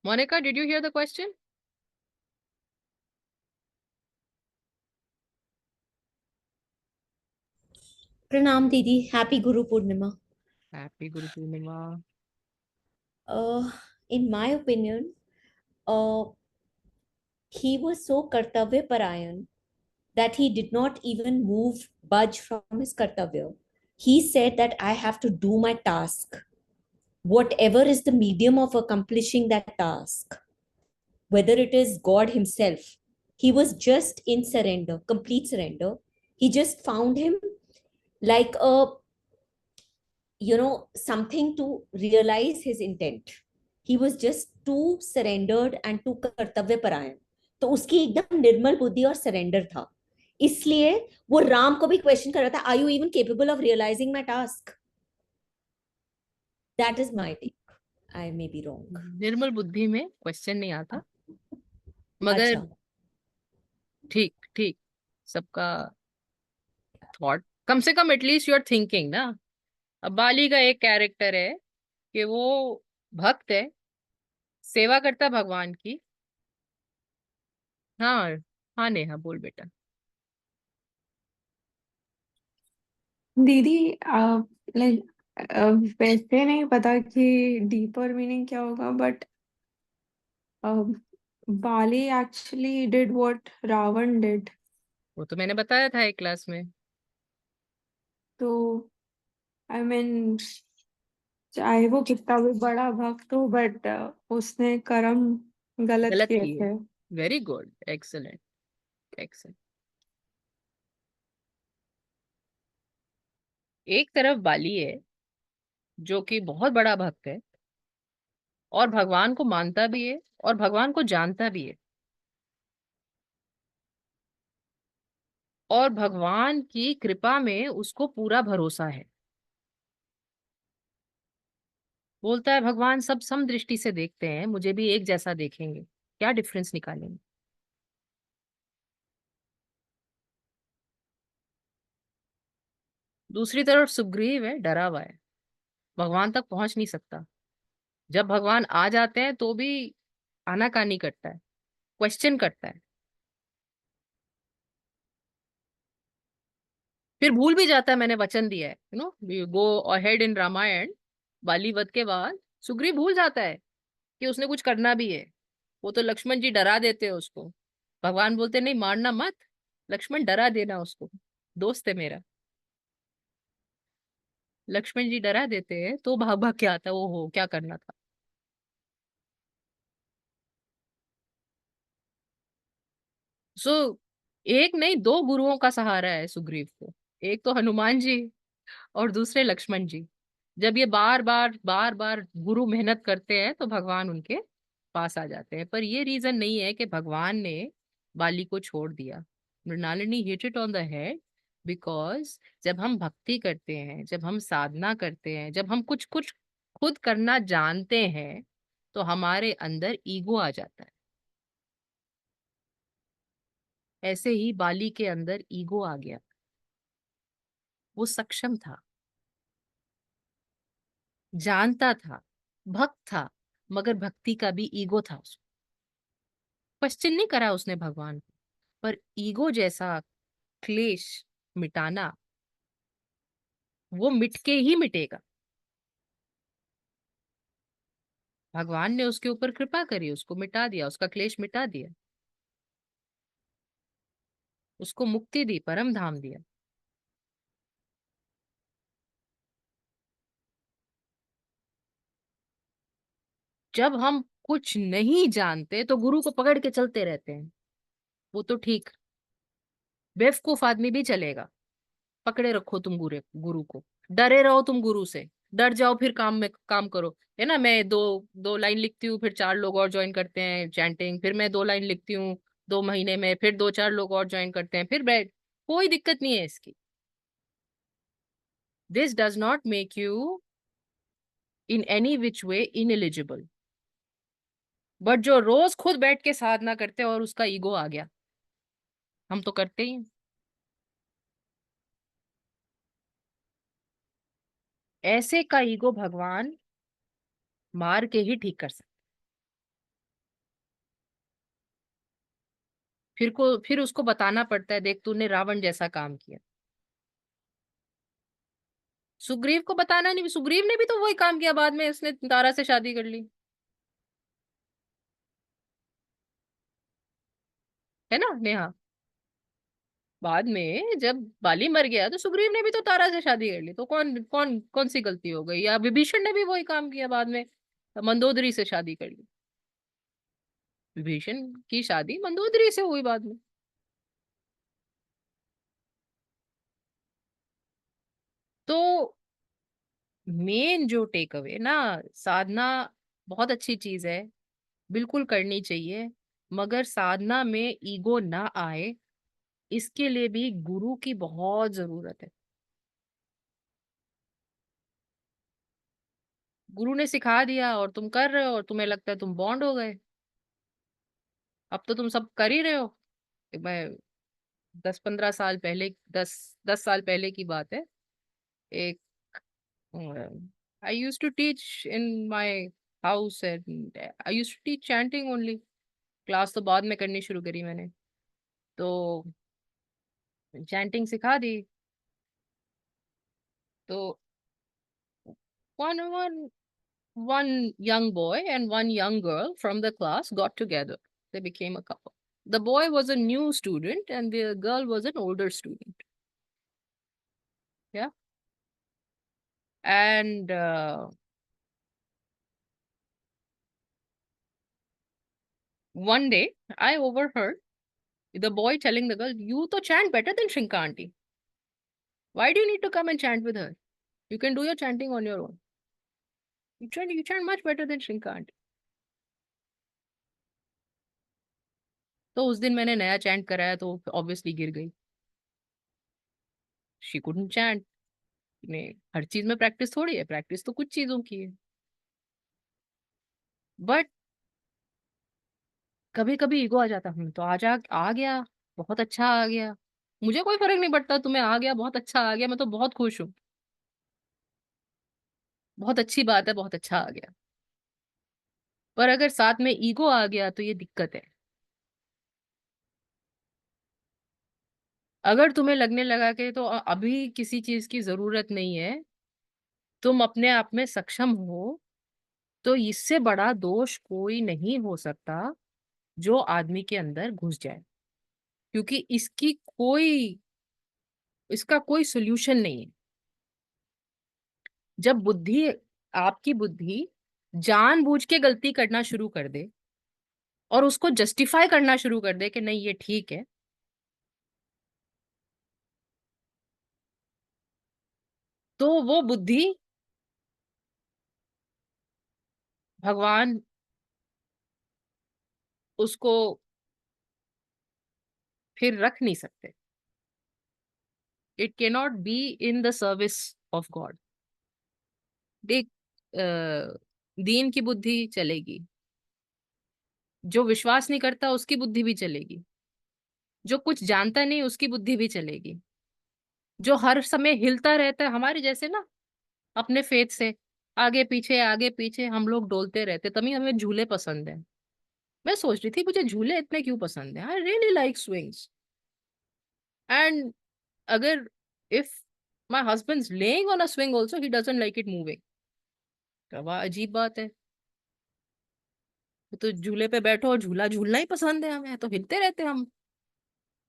Monica, did you hear the question? प्रणाम दीदी. Happy Guru Purnima. Happy Guru Purnima. In my opinion, he was so kartavya parayan that he did not even budge from his kartavya. He said that I have to do my task, whatever is the medium of accomplishing that task, whether it is God himself. He was just in surrender, complete surrender. He just found him like something to realize his intent. He was just too surrendered and too कर्तव्य परायण. तो उसकी एकदम निर्मल बुद्धि और surrender था, इसलिए वो राम को भी क्वेश्चन कर रहा था, are you even capable of realising my task? That is my take. I may be wrong. निर्मल बुद्धि में क्वेश्चन नहीं आता, मगर अच्छा. ठीक ठीक, सबका थॉट, कम से कम एटलीस्ट यू आर थिंकिंग ना। अब बाली का एक कैरेक्टर है कि वो भक्त है, सेवा करता है भगवान की। हाँ, हाँ नेहा बोल बेटा। दीदी लाइक वैसे नहीं पता कि डीपर मीनिंग क्या होगा, but Bali actually did what Ravan did. वो तो मैंने बताया था एक क्लास में। तो आई मीन चाहे वो कितना भी बड़ा भक्त हो, बट उसने कर्म गलत गलत किए की है। थे। Very good, excellent, excellent. एक तरफ बाली है जो कि बहुत बड़ा भक्त है और भगवान को मानता भी है और भगवान को जानता भी है, और भगवान की कृपा में उसको पूरा भरोसा है। बोलता है भगवान सब सम दृष्टि से देखते हैं, मुझे भी एक जैसा देखेंगे, क्या डिफरेंस निकालेंगे। दूसरी तरफ सुग्रीव है, डरा हुआ है, भगवान तक पहुंच नहीं सकता। जब भगवान आ जाते हैं तो भी आनाकानी करता है, क्वेश्चन करता है, फिर भूल भी जाता है मैंने वचन दिया है, गो अहेड इन रामायण। बाली वध के बाद सुग्रीव भूल जाता है कि उसने कुछ करना भी है। वो तो लक्ष्मण जी डरा देते हैं उसको, भगवान बोलते नहीं मारना मत, लक्ष्मण डरा देना उसको, दोस्त है मेरा। लक्ष्मण जी डरा देते हैं तो भाग भाग के आता है, वो हो क्या करना था। सो एक नहीं, दो गुरुओं का सहारा है सुग्रीव को, एक तो हनुमान जी और दूसरे लक्ष्मण जी। जब ये बार बार गुरु मेहनत करते हैं तो भगवान उनके पास आ जाते हैं। पर ये रीजन नहीं है कि भगवान ने बाली को छोड़ दिया। Mrinalini hit it on the head, because जब हम भक्ति करते हैं, जब हम साधना करते हैं, जब हम कुछ कुछ खुद करना जानते हैं, तो हमारे अंदर ईगो आ जाता है। ऐसे ही बाली के अंदर ईगो आ गया। वो सक्षम था, जानता था, भक्त था, मगर भक्ति का भी ईगो था उसको। क्वेश्चन नहीं करा उसने भगवान को, पर ईगो जैसा क्लेश मिटाना, वो मिटके ही मिटेगा। भगवान ने उसके ऊपर कृपा करी, उसको मिटा दिया, उसका क्लेश मिटा दिया, उसको मुक्ति दी, परम धाम दिया। जब हम कुछ नहीं जानते तो गुरु को पकड़ के चलते रहते हैं, वो तो ठीक, बेवकूफ आदमी भी चलेगा। पकड़े रखो तुम गुरु गुरु को, डरे रहो तुम गुरु से, डर जाओ फिर काम में काम करो। है ना, मैं दो दो लाइन लिखती हूँ, फिर चार लोग और ज्वाइन करते हैं चैंटिंग, फिर मैं 2 लाइन लिखती हूँ, 2 महीने में फिर 2-4 लोग और ज्वाइन करते हैं, फिर बैठ, कोई दिक्कत नहीं है इसकी। This does not make you in any which way ineligible. But जो रोज खुद बैठ के साधना करते हैं और उसका ईगो आ गया, हम तो करते ही हैं। ऐसे का ईगो भगवान मार के ही ठीक कर सकते। फिर उसको बताना पड़ता है, देख तूने रावण जैसा काम किया। सुग्रीव को बताना नहीं, सुग्रीव ने भी तो वही काम किया, बाद में उसने तारा से शादी कर ली, है ना नेहा। बाद में जब बाली मर गया तो सुग्रीव ने भी तो तारा से शादी कर ली, तो कौन कौन कौन सी गलती हो गई। या विभीषण ने भी वही काम किया, बाद में मंदोदरी से शादी कर ली। विभीषण की शादी मंदोदरी से हुई बाद में। तो मेन जो टेक अवे ना, साधना बहुत अच्छी चीज है, बिल्कुल करनी चाहिए, मगर साधना में ईगो ना आए, इसके लिए भी गुरु की बहुत जरूरत है। गुरु ने सिखा दिया और तुम कर रहे हो और तुम्हें लगता है तुम बॉन्ड हो गए, अब तो तुम सब कर ही रहे हो, मैं 10-15 साल पहले, 10 साल पहले की बात है। एक I use to teach in my house and I use to teach chanting only. Class तो बाद में करनी शुरू करी मैंने, तो चैंटिंग सिखा दी। तो one one one young boy and one young girl from the class got together. They became a couple. The boy was a new student and the girl was an older student. Yeah. And one day I overheard the boy telling the girl, "You to chant better than Shrinka auntie. Why do you need to come and chant with her? You can do your chanting on your own. You chant much better than Shrinka auntie." तो उस दिन मैंने नया chant कराया तो obviously गिर गई। She couldn't chant. में हर चीज में प्रैक्टिस थोड़ी है, प्रैक्टिस तो कुछ चीजों की है। बट कभी कभी ईगो आ जाता, तो आ गया, बहुत अच्छा आ गया, मुझे कोई फर्क नहीं पड़ता, तुम्हें आ गया बहुत अच्छा आ गया, मैं तो बहुत खुश हूँ, बहुत अच्छी बात है, बहुत अच्छा आ गया। पर अगर साथ में ईगो आ गया तो ये दिक्कत है। अगर तुम्हें लगने लगा कि तो अभी किसी चीज की जरूरत नहीं है, तुम अपने आप में सक्षम हो, तो इससे बड़ा दोष कोई नहीं हो सकता जो आदमी के अंदर घुस जाए, क्योंकि इसका कोई सोल्यूशन नहीं है। जब आपकी बुद्धि जानबूझ के गलती करना शुरू कर दे और उसको जस्टिफाई करना शुरू कर दे कि नहीं ये ठीक है, तो वो बुद्धि भगवान उसको फिर रख नहीं सकते। It can not be in the service of God. देख, दीन की बुद्धि चलेगी, जो विश्वास नहीं करता उसकी बुद्धि भी चलेगी, जो कुछ जानता नहीं उसकी बुद्धि भी चलेगी, जो हर समय हिलता रहता है हमारे जैसे ना, अपने फेथ से आगे पीछे हम लोग डोलते रहते, तभी हमें झूले पसंद है। मैं सोच रही थी मुझे झूले इतने क्यों पसंद है, I really like swings. And अगर if my husband's laying on a swing also he doesn't like it moving. तो वाह अजीब बात है, तो झूले पे बैठो और झूला झूलना ही पसंद है हमें, तो हिलते रहते हैं हम।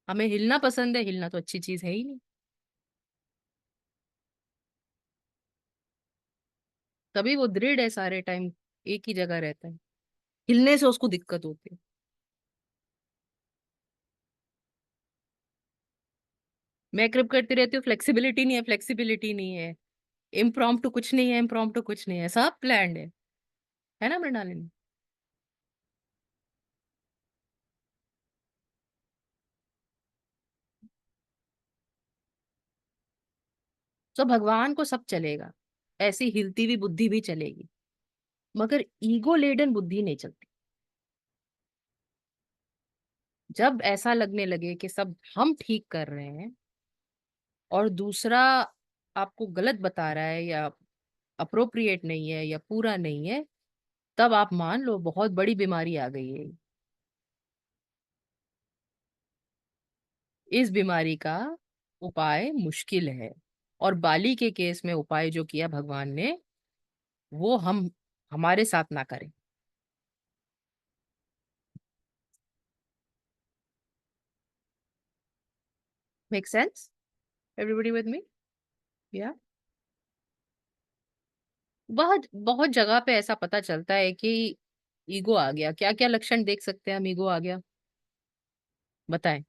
हमें हिलना पसंद है, हिलना तो अच्छी चीज है ही नहीं। तभी वो दृढ़ है, सारे टाइम एक ही जगह रहता है, हिलने से उसको दिक्कत होती है। मैं क्रिप करती रहती हूँ, फ्लेक्सिबिलिटी नहीं है, फ्लेक्सिबिलिटी नहीं है, इम्प्रॉम्प्टू कुछ नहीं है, इम्प्रॉम्प्टू कुछ नहीं है, सब प्लान्ड है ना मृणालिनी? तो भगवान को सब चलेगा, ऐसी हिलती हुई बुद्धि भी चलेगी, मगर ईगो लेडन बुद्धि नहीं चलती। जब ऐसा लगने लगे कि सब हम ठीक कर रहे हैं और दूसरा आपको गलत बता रहा है या अप्रोप्रिएट नहीं है या पूरा नहीं है, तब आप मान लो बहुत बड़ी बीमारी आ गई है। इस बीमारी का उपाय मुश्किल है, और बाली के केस में उपाय जो किया भगवान ने, वो हम हमारे साथ ना करें। Make sense? Everybody with me? या बहुत बहुत जगह पे ऐसा पता चलता है कि ईगो आ गया। क्या क्या लक्षण देख सकते हैं हम ईगो आ गया, बताएं?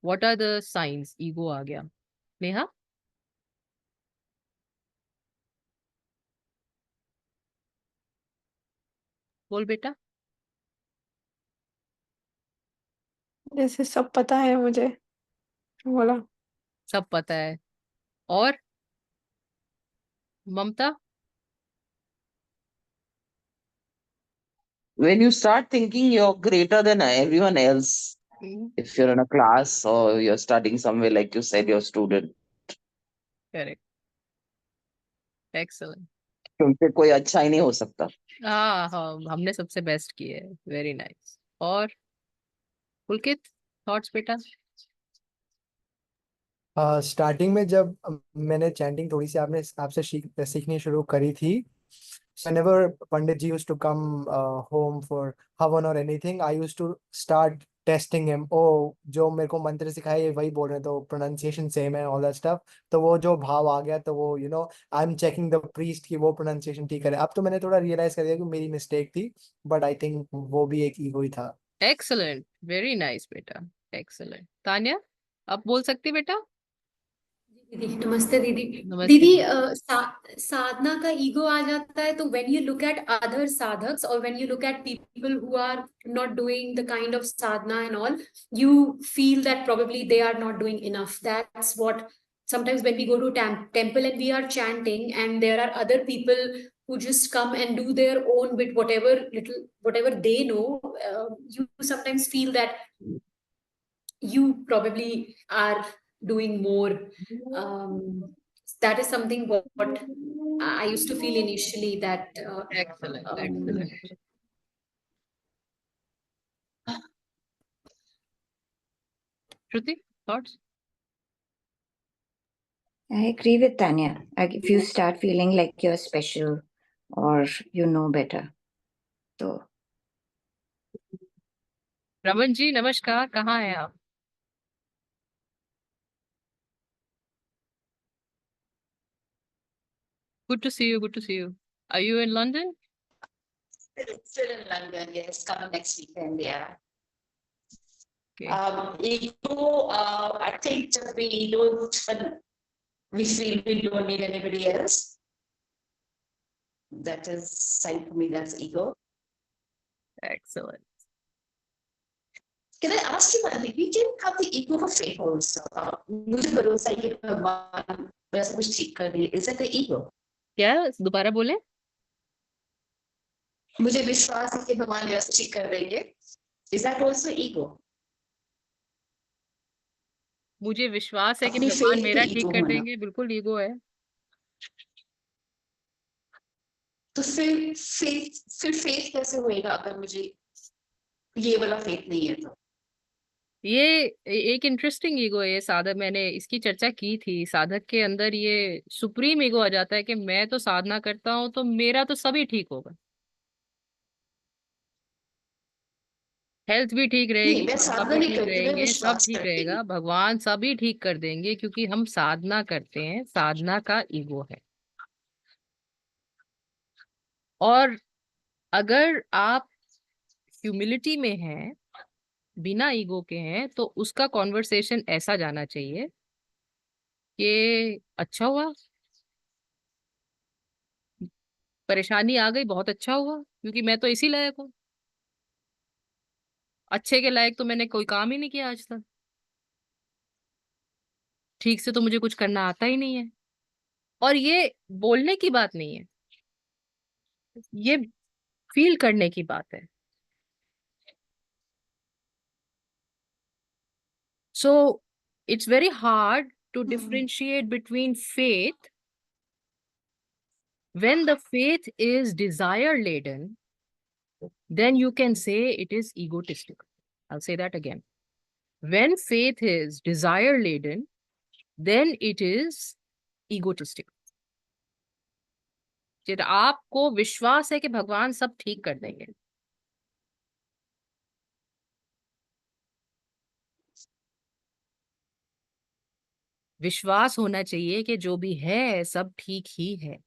What are the science ego आ गया? नेहा बोल बेटा। जैसे सब पता है मुझे बोला। सब पता है, और ममता? When you start thinking you're greater than everyone else, if you're in a class or you're studying somewhere, like you said, you're a student. Correct. Excellent. क्योंकि कोई अच्छा ही नहीं हो सकता. हाँ हमने सबसे बेस्ट की है. Very nice. और पुलकित, थॉट्स बेटा? स्टार्टिंग में जब मैंने चैंटिंग थोड़ी सी आपसे सीखनी शुरू करी थी, whenever Pandit ji used to come home for havan or anything, I used to start testing him. Oh, जो मेरे को मंत्र सिखाए वही बोल रहे हैं, तो pronunciation same है, all that stuff. तो वो जो भाव आ गया, तो वो I'm checking the priest कि वो pronunciation ठीक है. अब तो मैंने थोड़ा realize कर दिया कि मेरी mistake थी, but I think वो भी एक ego ही था. Excellent. Very nice बेटा. Excellent. तान्या, अब बोल सकती बेटा? दीदी नमस्ते दीदी. नमस्ते. दीदी साधना का ईगो आ जाता है तो when you look at other sadhaks or when you look at people who are not doing the kind of sadhana and all, you feel that probably they are not doing enough. That's what sometimes when we go to temple and we are chanting and there are other people who just come and do their own with whatever they know, you sometimes feel that you probably are doing more. That is something what I used to feel initially that Excellent. Excellent. Shruti, thoughts? I agree with Tanya. If you start feeling like you're special or you know better, so Raman ji नमस्कार, कहाँ हैं आप? Good to see you. Good to see you. Are you in London? Still in London, yes. Coming next weekend, yeah. Okay. Ego, I think we feel we don't need anybody else. That is side for me. That's ego. Excellent. Can I ask you one thing? We didn't have the ego for faith also. मुझे भरोसा है कि भगवान वैसा कुछ ठीक कर रही है. Is that the ego? क्या दोबारा बोले? मुझे विश्वास है कि भगवान वैसा ठीक कर रही है. Is that also ego? मुझे विश्वास है कि अपनी भगवान faith मेरा पे ठीक ego कर होना. देंगे. बिल्कुल ईगो है. तो फिर faith कैसे होएगा अगर मुझे ये वाला faith नहीं है तो? ये एक इंटरेस्टिंग ईगो है. ये साधक, मैंने इसकी चर्चा की थी. साधक के अंदर ये सुप्रीम ईगो आ जाता है कि मैं तो साधना करता हूँ तो मेरा तो सभी ठीक होगा. हेल्थ भी ठीक नहीं, रहेगी, मैं सब साधना भी नहीं ठीक करती, मैं रहेंगे, सब विश्वास ठीक करती हूँ. रहेगा. भगवान सभी ठीक कर देंगे क्योंकि हम साधना करते हैं. साधना का ईगो है. और अगर आप ह्यूमिलिटी में हैं, बिना ईगो के हैं, तो उसका कॉन्वर्सेशन ऐसा जाना चाहिए कि अच्छा हुआ, परेशानी आ गई, बहुत अच्छा हुआ, क्योंकि मैं तो इसी लायक हूँ. अच्छे के लायक तो मैंने कोई काम ही नहीं किया आज तक. ठीक से तो मुझे कुछ करना आता ही नहीं है. और ये बोलने की बात नहीं है, ये फील करने की बात है. So it's very hard to differentiate between faith. When the faith is desire laden, then you can say it is egotistic. I'll say that again. When faith is desire laden, then it is egotistic. जब आपको विश्वास है कि भगवान सब ठीक कर देंगे, विश्वास होना चाहिए कि जो भी है सब ठीक ही है.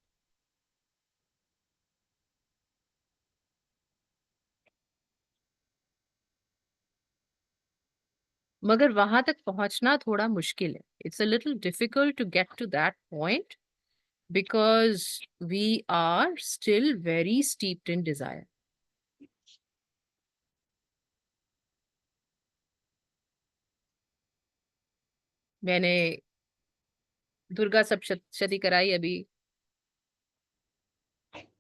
मगर वहां तक पहुंचना थोड़ा मुश्किल है. It's a little difficult to get to that point because we are still very steeped in desire. मैंने दुर्गा सप्तशती कराई अभी,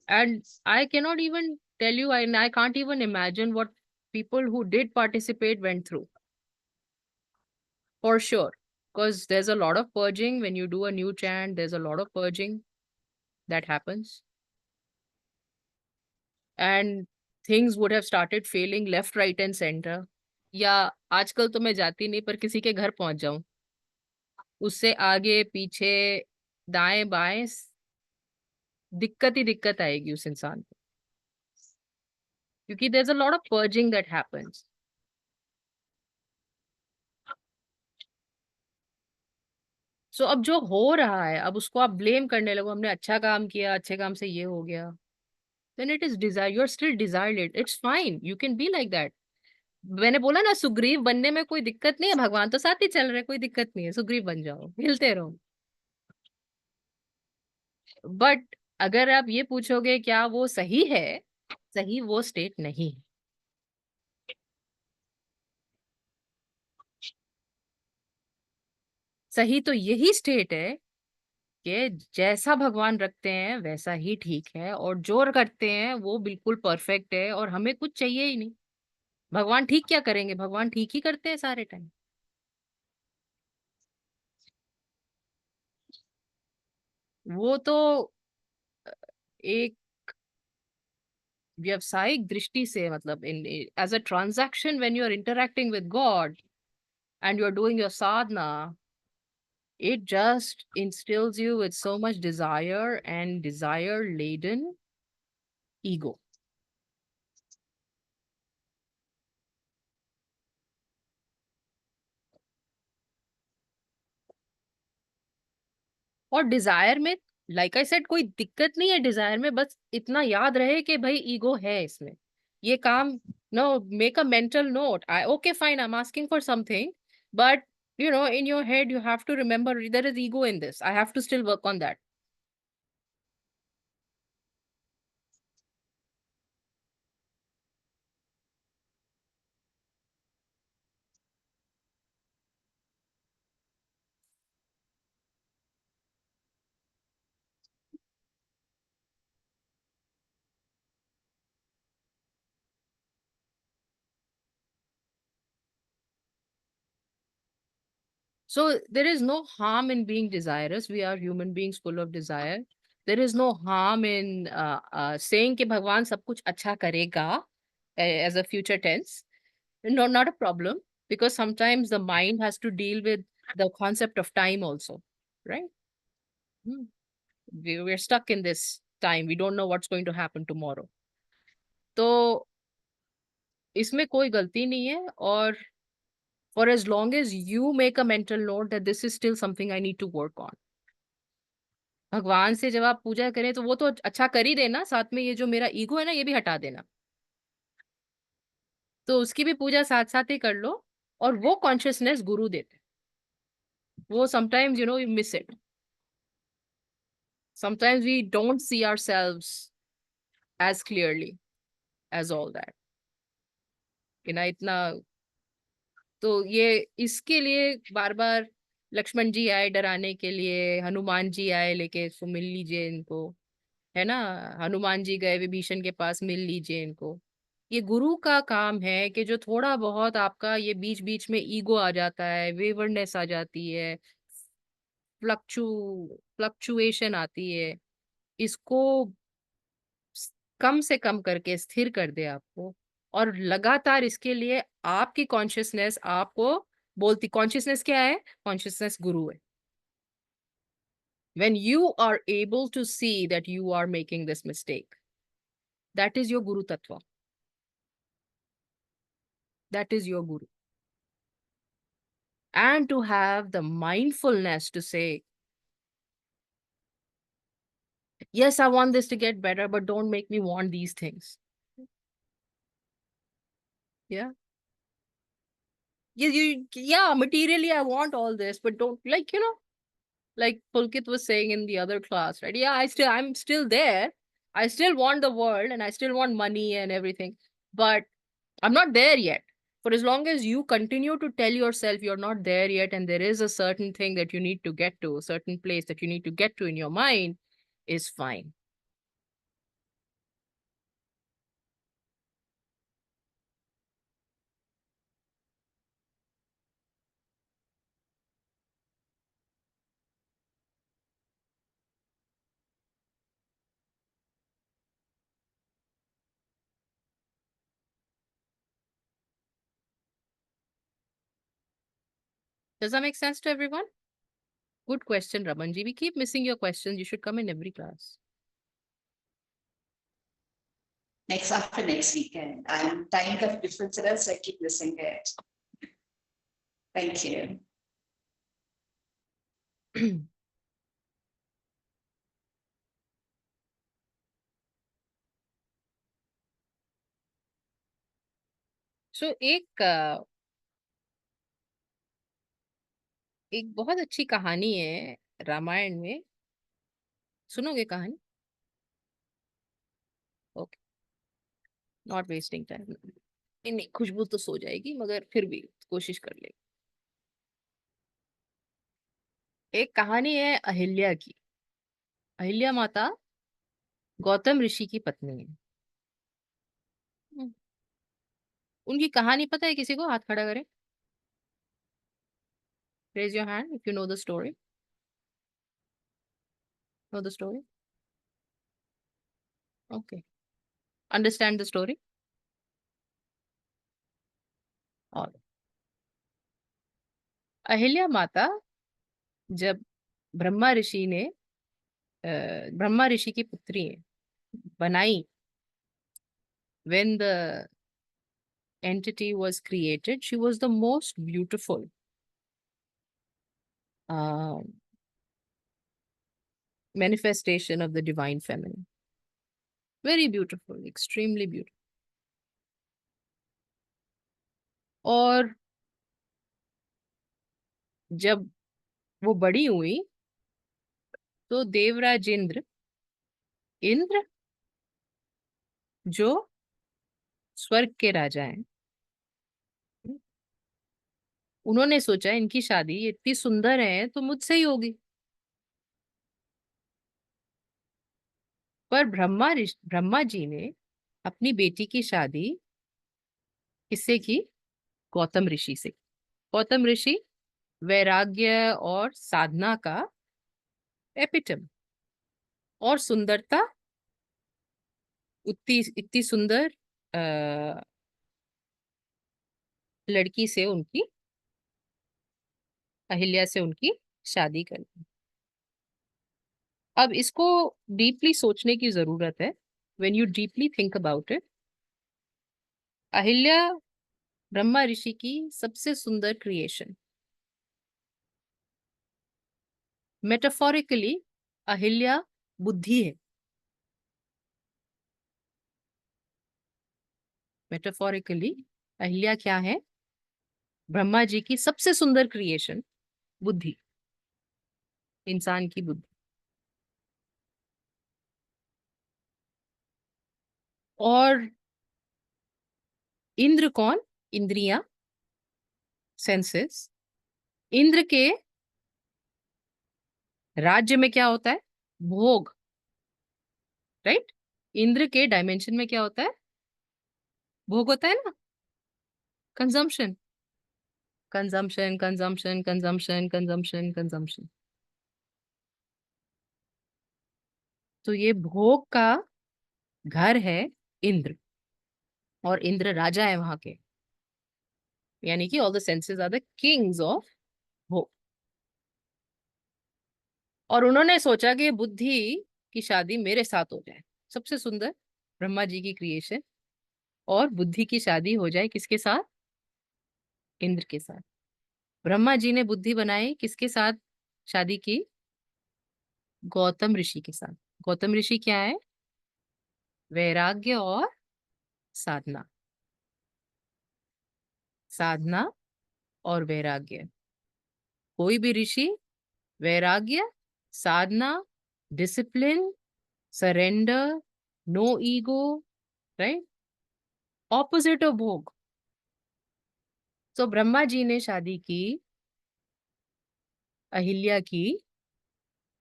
and I cannot even tell you, I can't even imagine what people who did participate went through. for sure. Because there's a lot of purging when you do a new chant, there's a lot of purging that happens. And things would have started failing left, right, and center. या आजकल तो मैं जाती नहीं, पर किसी के घर पहुंच जाऊं, उससे आगे पीछे दाएं बाएं दिक्कत ही दिक्कत आएगी उस इंसान को, क्योंकि there's a lot of purging that happens. सो अब जो हो रहा है, अब उसको आप ब्लेम करने लगो, हमने अच्छा काम किया, अच्छे काम से ये हो गया, then it is desire, you are still desired it, it's fine, you can be like that. मैंने बोला ना, सुग्रीव बनने में कोई दिक्कत नहीं है, भगवान तो साथ ही चल रहे, कोई दिक्कत नहीं है, सुग्रीव बन जाओ, हिलते रहो. बट अगर आप ये पूछोगे क्या वो सही है, सही वो स्टेट नहीं है. सही तो यही स्टेट है कि जैसा भगवान रखते हैं वैसा ही ठीक है, और जो करते हैं वो बिल्कुल परफेक्ट है, और हमें कुछ चाहिए ही नहीं. भगवान ठीक क्या करेंगे, भगवान ठीक ही करते हैं सारे टाइम. वो तो एक व्यवसायिक दृष्टि से, मतलब in as a transaction, when you are interacting with God and you're doing your sadhana, it just instills you with so much desire and desire laden ego. और डिजायर में, लाइक आई सेड, कोई दिक्कत नहीं है Dzire में, बस इतना याद रहे कि भाई ईगो है इसमें, ये काम. No, make a mental note, I okay fine, I am asking for something, but you know, in your head you have to remember there is ego in this, I have to still work on that. So there is no harm in being desirous. We are human beings full of desire. There is no harm in saying कि भगवान सब कुछ अच्छा करेगा as a future tense. No, not a problem, because sometimes the mind has to deal with the concept of time also, right? We're stuck in this time. We don't know what's going to happen tomorrow. तो इसमें कोई गलती नहीं है, और for as long as you make a mental note that this is still something I need to work on. भगवान से जब आप पूजा करें तो वो तो अच्छा कर ही देना, साथ में ये जो मेरा ईगो है ना, ये भी हटा देना. तो उसकी भी पूजा साथ साथ ही कर लो, और वो कॉन्शियसनेस गुरु देते हैं. वो sometimes you miss it. Sometimes we don't see ourselves as clearly as all that, कि ना इतना. तो ये इसके लिए बार बार लक्ष्मण जी आए डराने के लिए, हनुमान जी आए लेके इसको मिल लीजिए इनको, है ना, हनुमान जी गए विभीषण के पास, मिल लीजिए इनको. ये गुरु का काम है कि जो थोड़ा बहुत आपका ये बीच बीच में ईगो आ जाता है, वेवरनेस आ जाती है, फ्लक्चुएशन आती है, इसको कम से कम करके स्थिर कर दे आपको. और लगातार इसके लिए आपकी कॉन्शियसनेस आपको बोलती, कॉन्शियसनेस क्या है, कॉन्शियसनेस गुरु है. when you are able to see that you are making this mistake, that is your guru tattva, that is your guru. And to have the mindfulness to say, yes, I want this to get better, but don't make me want these things. Yeah. Yeah, materially I want all this, but don't, like, like Pulkit was saying in the other class, right? Yeah, I'm still there. I still want the world, and I still want money and everything, but I'm not there yet. For as long as you continue to tell yourself you're not there yet, and there is a certain thing that you need to get to, a certain place that you need to get to in your mind, is fine. Does that make sense to everyone? Good question, Ramanji. We keep missing your questions. You should come in every class. After next weekend. I'm time of difference, so I keep missing it. Thank you. So एक बहुत अच्छी कहानी है रामायण में, सुनोगे कहानी? Okay, not wasting time. नहीं, खुशबू तो सो जाएगी, मगर फिर भी कोशिश कर ले। एक कहानी है अहिल्या की। अहिल्या माता गौतम ऋषि की पत्नी है। उनकी कहानी पता है किसी को? हाथ खड़ा करे। Raise your hand if you know the story. Know the story? Okay. Understand the story? और अहिल्या माता जब ब्रह्मा ऋषि ने ब्रह्मा ऋषि की पुत्री है बनाई, when the entity was created, she was the most beautiful manifestation of the divine feminine. Very beautiful, extremely beautiful. और जब वो बड़ी हुई तो देवराज इंद्र जो स्वर्ग के राजा हैं, उन्होंने सोचा इनकी शादी, ये इतनी सुंदर है तो मुझसे ही होगी। पर ब्रह्मा जी ने अपनी बेटी की शादी किससे की? गौतम ऋषि से। गौतम ऋषि वैराग्य और साधना का एपिटम, और सुंदरता, इतनी सुंदर लड़की से उनकी, अहिल्या से उनकी शादी कर दी। अब इसको डीपली सोचने की जरूरत है। When you deeply think about it, Ahilya Brahma ऋषि की सबसे सुंदर क्रिएशन। मेटाफोरिकली अहिल्या बुद्धि है। मेटाफोरिकली अहिल्या क्या है? ब्रह्मा जी की सबसे सुंदर क्रिएशन, बुद्धि, इंसान की बुद्धि। और इंद्र कौन? इंद्रियां, सेंसेस। इंद्र के राज्य में क्या होता है? भोग, राइट? इंद्र के डायमेंशन में क्या होता है? भोग होता है ना, consumption, consumption, consumption, consumption, consumption, consumption. तो ये भोग का घर है इंद्र, और इंद्र राजा है वहां के, यानी कि all the senses are the kings of bhog. और उन्होंने सोचा कि बुद्धि की शादी मेरे साथ हो जाए, सबसे सुंदर ब्रह्मा जी की क्रिएशन, और बुद्धि की शादी हो जाए किसके साथ? इंद्र के साथ। ब्रह्मा जी ने बुद्धि बनाई, किसके साथ शादी की? गौतम ऋषि के साथ। गौतम ऋषि क्या है? वैराग्य और साधना। साधना और वैराग्य। कोई भी ऋषि वैराग्य, साधना, discipline, surrender, no ego, right? Opposite of भोग। तो ब्रह्मा जी ने शादी की अहिल्या की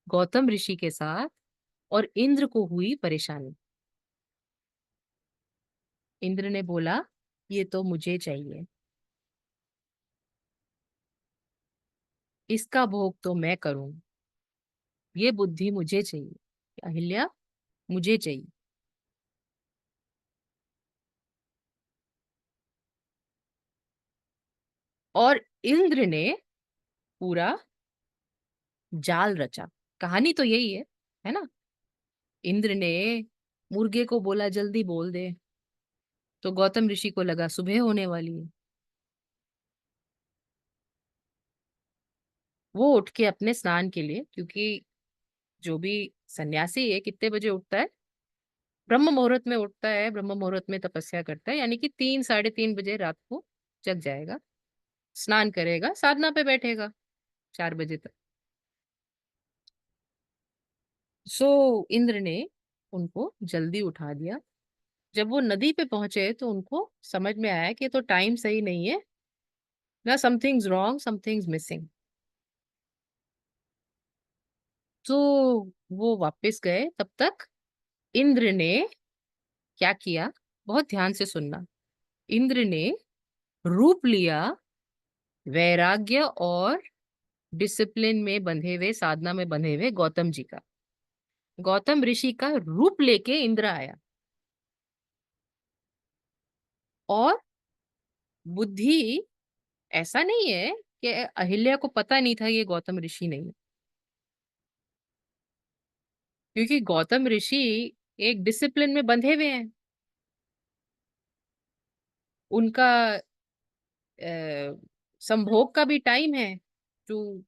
गौतम ऋषि के साथ, और इंद्र को हुई परेशानी। इंद्र ने बोला ये तो मुझे चाहिए, इसका भोग तो मैं करूं, ये बुद्धि मुझे चाहिए, अहिल्या मुझे चाहिए। और इंद्र ने पूरा जाल रचा। कहानी तो यही है ना। इंद्र ने मुर्गे को बोला जल्दी बोल दे, तो गौतम ऋषि को लगा सुबह होने वाली है। वो उठ के अपने स्नान के लिए, क्योंकि जो भी सन्यासी है कितने बजे उठता है, ब्रह्म मुहूर्त में उठता है, ब्रह्म मुहूर्त में तपस्या करता है, यानी कि 3 साढ़े 3 बजे रात को जग जाएगा, स्नान करेगा, साधना पे बैठेगा 4 बजे तक। सो इंद्र ने उनको जल्दी उठा दिया। जब वो नदी पे पहुंचे तो उनको समझ में आया कि ये तो टाइम सही नहीं है ना, समथिंग्स रॉन्ग, समथिंग्स मिसिंग। तो वो वापस गए। तब तक इंद्र ने क्या किया, बहुत ध्यान से सुनना। इंद्र ने रूप लिया वैराग्य और डिसिप्लिन में बंधे हुए, साधना में बंधे हुए गौतम जी का। गौतम ऋषि का रूप लेके इंद्र आया। और बुद्धि, ऐसा नहीं है कि अहिल्या को पता नहीं था ये गौतम ऋषि नहीं है, क्योंकि गौतम ऋषि एक डिसिप्लिन में बंधे हुए हैं। उनका संभोग का भी टाइम है, to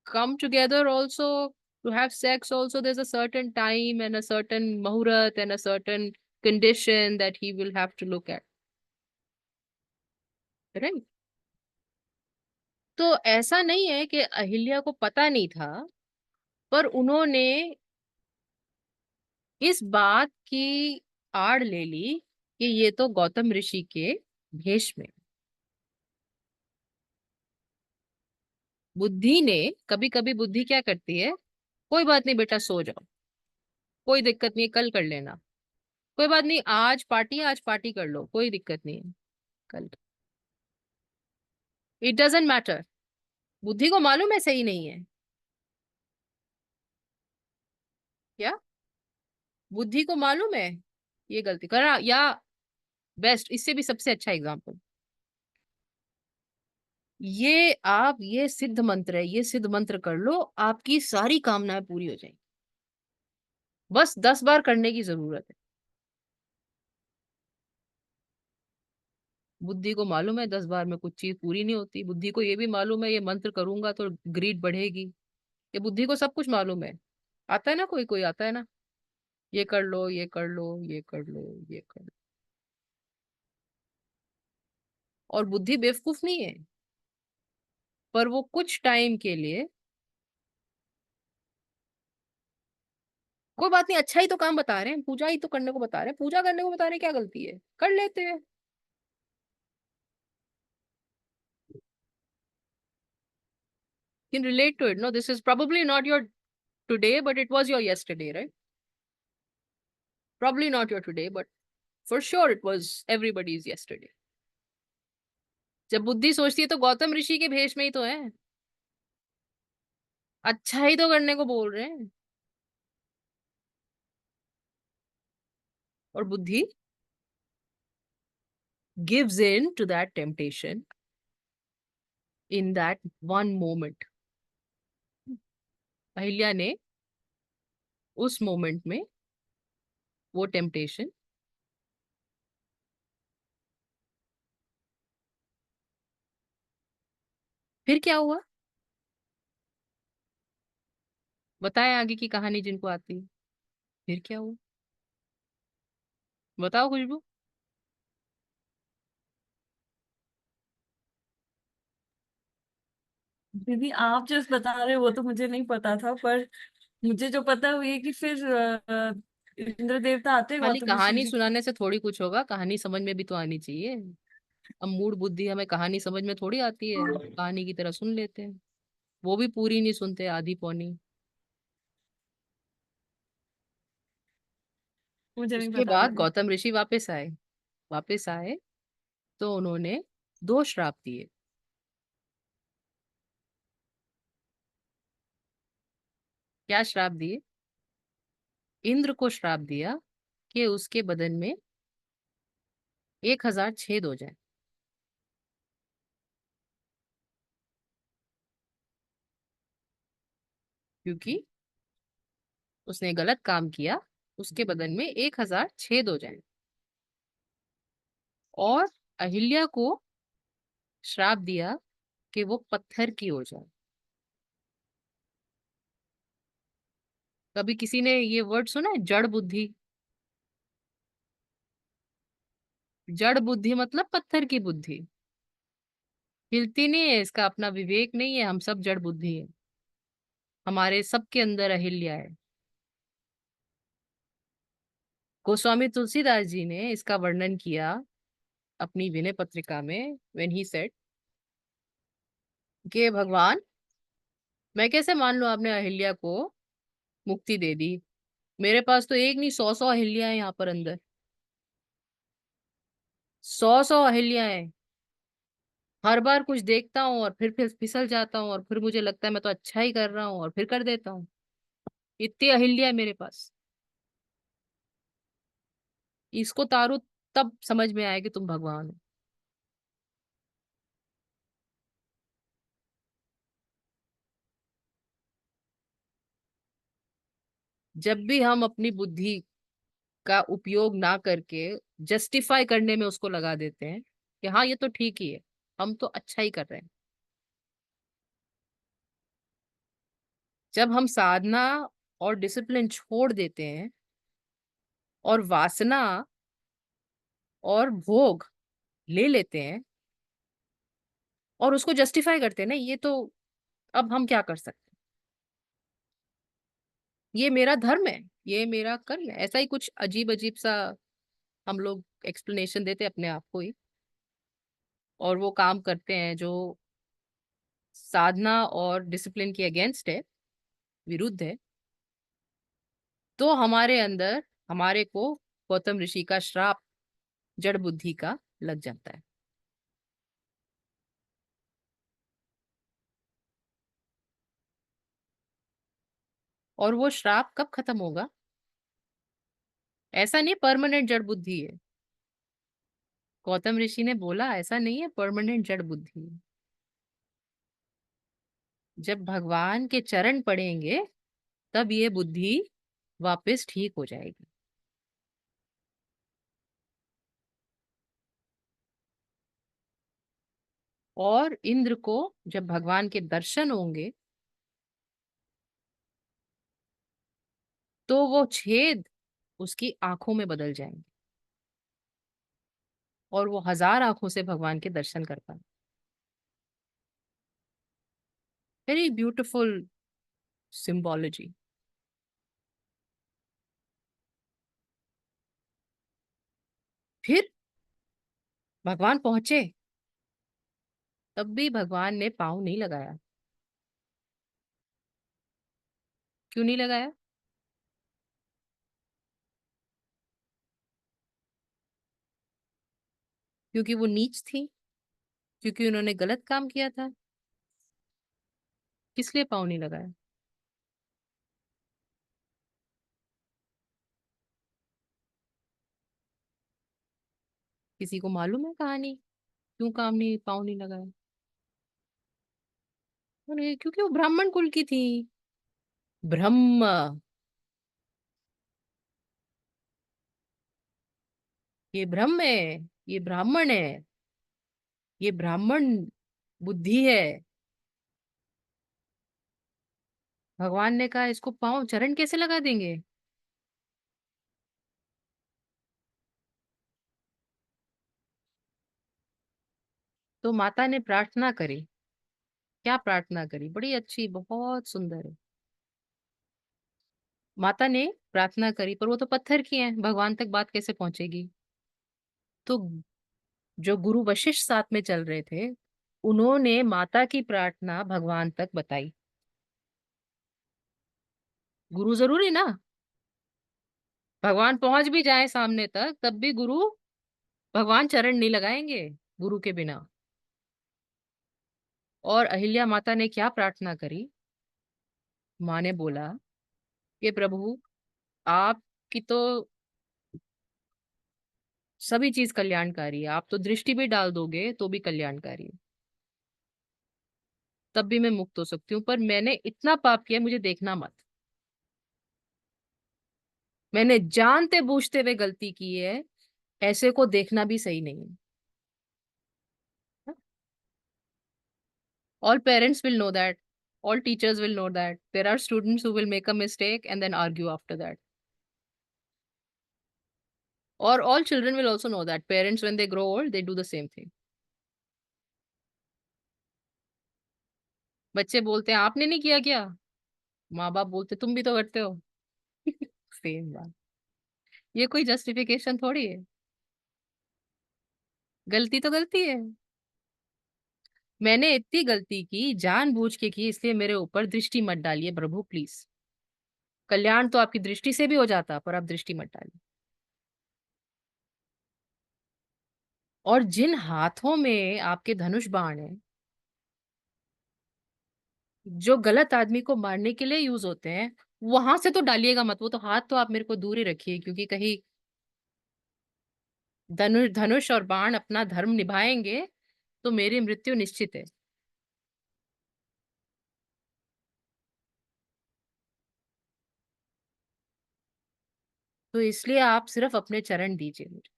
come together also, to have sex also, there's a certain time and a certain muhurat and a certain condition that he will have to look at, right? तो ऐसा नहीं है कि अहिल्या को पता नहीं था, पर उन्होंने इस बात की आड़ ले ली कि ये तो गौतम ऋषि के भेष में। बुद्धि ने, कभी कभी बुद्धि क्या करती है, कोई बात नहीं बेटा सो जाओ, कोई दिक्कत नहीं, कल कर लेना, कोई बात नहीं, आज पार्टी है, आज पार्टी कर लो, कोई दिक्कत नहीं है, कल, इट डजेंट मैटर। बुद्धि को मालूम है सही नहीं है क्या, बुद्धि को मालूम है ये गलती करा। या बेस्ट, इससे भी सबसे अच्छा एग्जांपल, ये आप, ये सिद्ध मंत्र है, ये सिद्ध मंत्र कर लो, आपकी सारी कामनाएं पूरी हो जाएंगी। बस 10 बार करने की जरूरत है। बुद्धि को मालूम है 10 बार में कुछ चीज पूरी नहीं होती। बुद्धि को ये भी मालूम है ये मंत्र करूंगा तो ग्रीड बढ़ेगी। ये बुद्धि को सब कुछ मालूम है। आता है ना, कोई कोई आता है ना, ये कर लो, ये कर लो, ये कर लो, ये कर लो। और बुद्धि बेवकूफ नहीं है, पर वो कुछ टाइम के लिए, कोई बात नहीं, अच्छा ही तो काम बता रहे हैं, पूजा ही तो करने को बता रहे हैं, पूजा करने को बता रहे हैं, क्या गलती है, कर लेते हैं। Can relate to it. No, this is probably not your today, but it was your yesterday, right? Probably not your today, but for sure it was everybody's yesterday. जब बुद्धि सोचती है तो गौतम ऋषि के भेष में ही तो है, अच्छा ही तो करने को बोल रहे हैं। और बुद्धि gives in to that temptation in that one moment. Ahilya ने उस मोमेंट में वो टेम्पटेशन, फिर क्या हुआ बताएं आगे की कहानी जिनको आती है। फिर क्या हुआ बताओ खुशबू। दीदी आप जो बता रहे हो वो तो मुझे नहीं पता था, पर मुझे जो पता है वो ये कि फिर इंद्र देवता आते हैं खाली गौतम ऋषि कहानी जी। सुनाने से थोड़ी कुछ होगा, कहानी समझ में भी तो आनी चाहिए। अब मूड बुद्धि हमें कहानी समझ में थोड़ी आती है, कहानी की तरह सुन लेते हैं, वो भी पूरी नहीं सुनते, आधी पौनी। मुझे नहीं उसके पता बाद दीदी। गौतम ऋषि वापस आए। वापस आए तो उन्होंने 2 श्राप दिए। क्या श्राप दिए? इंद्र को श्राप दिया कि उसके बदन में 1000 छेद हो जाए। क्योंकि उसने गलत काम किया, उसके बदन में 1000 छेद हो जाए। और अहिल्या को श्राप दिया कि वो पत्थर की हो जाए। कभी किसी ने ये वर्ड सुना है, जड़ बुद्धि? जड़ बुद्धि मतलब पत्थर की बुद्धि, हिलती नहीं है, इसका अपना विवेक नहीं है, हम सब जड़ बुद्धि है, हमारे सबके अंदर अहिल्या है। गोस्वामी तुलसीदास जी ने इसका वर्णन किया अपनी विनय पत्रिका में, व्हेन ही सेड कि भगवान, मैं कैसे मान लूं आपने अहिल्या को मुक्ति दे दी, मेरे पास तो एक नहीं 100 अहिल्या है यहाँ पर अंदर, 100 अहिल्याएं। हर बार कुछ देखता हूँ और फिर फिसल जाता हूँ, और फिर मुझे लगता है मैं तो अच्छा ही कर रहा हूँ और फिर कर देता हूँ। इतनी अहिल्या है मेरे पास। इसको तारो तब समझ में आए कि तुम भगवान हो। जब भी हम अपनी बुद्धि का उपयोग ना करके जस्टिफाई करने में उसको लगा देते हैं कि हाँ ये तो ठीक ही है, हम तो अच्छा ही कर रहे हैं, जब हम साधना और डिसिप्लिन छोड़ देते हैं और वासना और भोग ले लेते हैं और उसको जस्टिफाई करते हैं ना, ये तो अब हम क्या कर सकते हैं, ये मेरा धर्म है, ये मेरा कर्म है, ऐसा ही कुछ अजीब अजीब सा हम लोग एक्सप्लेनेशन देते हैं अपने आप को ही, और वो काम करते हैं जो साधना और डिसिप्लिन के अगेंस्ट है, विरुद्ध है। तो हमारे अंदर, हमारे को गौतम ऋषि का श्राप जड़ बुद्धि का लग जाता है। और वो श्राप कब खत्म होगा? ऐसा नहीं परमानेंट जड़ बुद्धि है, गौतम ऋषि ने बोला ऐसा नहीं है परमानेंट जड़ बुद्धि है। जब भगवान के चरण पड़ेंगे तब ये बुद्धि वापस ठीक हो जाएगी। और इंद्र को जब भगवान के दर्शन होंगे तो वो छेद उसकी आंखों में बदल जाएंगे और वो 1000 आंखों से भगवान के दर्शन कर पाए। Very beautiful symbology. फिर भगवान पहुंचे, तब भी भगवान ने पाँव नहीं लगाया। क्यों नहीं लगाया? क्योंकि वो नीच थी, क्योंकि उन्होंने गलत काम किया था। किस लिए पाँव नहीं लगाया? किसी को मालूम है कहानी क्यों काम नहीं, पाँव नहीं लगाया? अरे क्योंकि वो ब्राह्मण कुल की थी। ब्रह्म, ये ब्रह्म है, ये ब्राह्मण है, ये ब्राह्मण बुद्धि है। भगवान ने कहा इसको पाँव चरण कैसे लगा देंगे? तो माता ने प्रार्थना करी। क्या प्रार्थना करी? बड़ी अच्छी, बहुत सुंदर है। माता ने प्रार्थना करी, पर वो तो पत्थर की है, भगवान तक बात कैसे पहुंचेगी? तो जो गुरु वशिष्ठ साथ में चल रहे थे, उन्होंने माता की प्रार्थना भगवान तक बताई। गुरु जरूरी ना, भगवान पहुंच भी जाए सामने तक तब भी गुरु, भगवान चरण नहीं लगाएंगे गुरु के बिना। और अहिल्या माता ने क्या प्रार्थना करी? माँ ने बोला कि प्रभु, आपकी तो सभी चीज कल्याणकारी है, आप तो दृष्टि भी डाल दोगे तो भी कल्याणकारी है। तब भी मैं मुक्त हो सकती हूँ, पर मैंने इतना पाप किया, मुझे देखना मत। मैंने जानते बूझते हुए गलती की है, ऐसे को देखना भी सही नहीं है। All parents will know that. All teachers will know that. There are students who will make a mistake and then argue after that. Or all children will also know that. Parents, when they grow old, they do the same thing. बच्चे बोलते हैं आपने नहीं किया क्या, माँ बाप बोलते तुम भी तो करते हो। सेम बात। ये कोई जस्टिफिकेशन थोड़ी है, गलती तो गलती है। मैंने इतनी गलती की, जानबूझ के की, इसलिए मेरे ऊपर दृष्टि मत डालिए प्रभु प्लीज। कल्याण तो आपकी दृष्टि से भी हो जाता, पर आप दृष्टि मत डालिए। और जिन हाथों में आपके धनुष बाण है, जो गलत आदमी को मारने के लिए यूज होते हैं, वहां से तो डालिएगा मत। वो तो हाथ तो आप मेरे को दूर ही रखिए, क्योंकि कहीं धनुष धनुष और बाण अपना धर्म निभाएंगे तो मेरी मृत्यु निश्चित है। तो इसलिए आप सिर्फ अपने चरण दीजिए मुझे।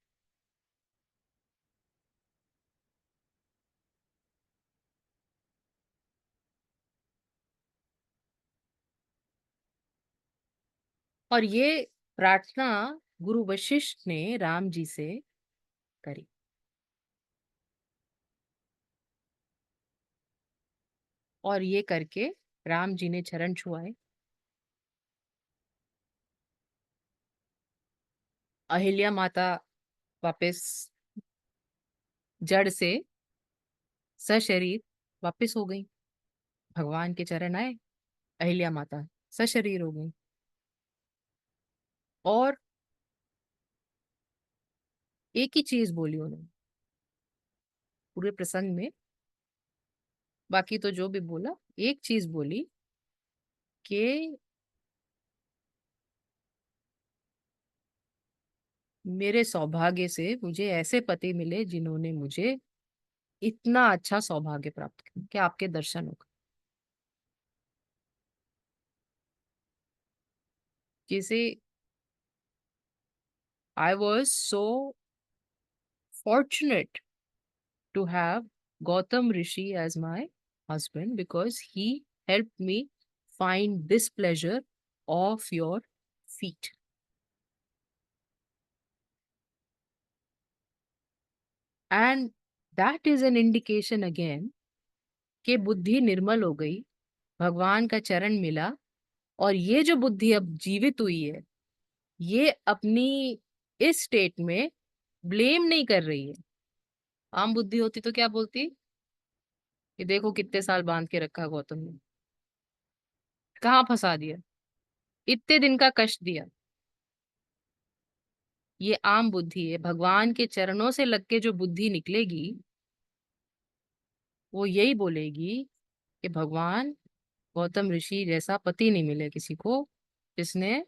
और ये प्रार्थना गुरु वशिष्ठ ने राम जी से करी। और ये करके राम जी ने चरण छुआए। अहिल्या माता वापस जड़ से सशरीर वापस हो गई। भगवान के चरण आए, अहिल्या माता सशरीर हो गई। और एक ही चीज बोली उन्होंने पूरे प्रसंग में, बाकी तो जो भी बोला, एक चीज बोली कि मेरे सौभाग्य से मुझे ऐसे पति मिले जिन्होंने मुझे इतना अच्छा सौभाग्य प्राप्त किया कि आपके दर्शन हो गए। जैसे I was so fortunate to have Gautam Rishi as my husband because he helped me find this pleasure of your feet. And that is an indication again कि बुद्धि निर्मल हो गई, भगवान का चरण मिला, और ये जो बुद्धि अब जीवित हुई है, ये अपनी इस स्टेट में ब्लेम नहीं कर रही है। आम बुद्धि होती तो क्या बोलती कि देखो कितने साल बांध के रखा गौतम ने, कहाँ फंसा दिया, इतने दिन का कष्ट दिया। ये आम बुद्धि है। भगवान के चरणों से लग के जो बुद्धि निकलेगी, वो यही बोलेगी कि भगवान, गौतम ऋषि जैसा पति नहीं मिले किसी को जिसने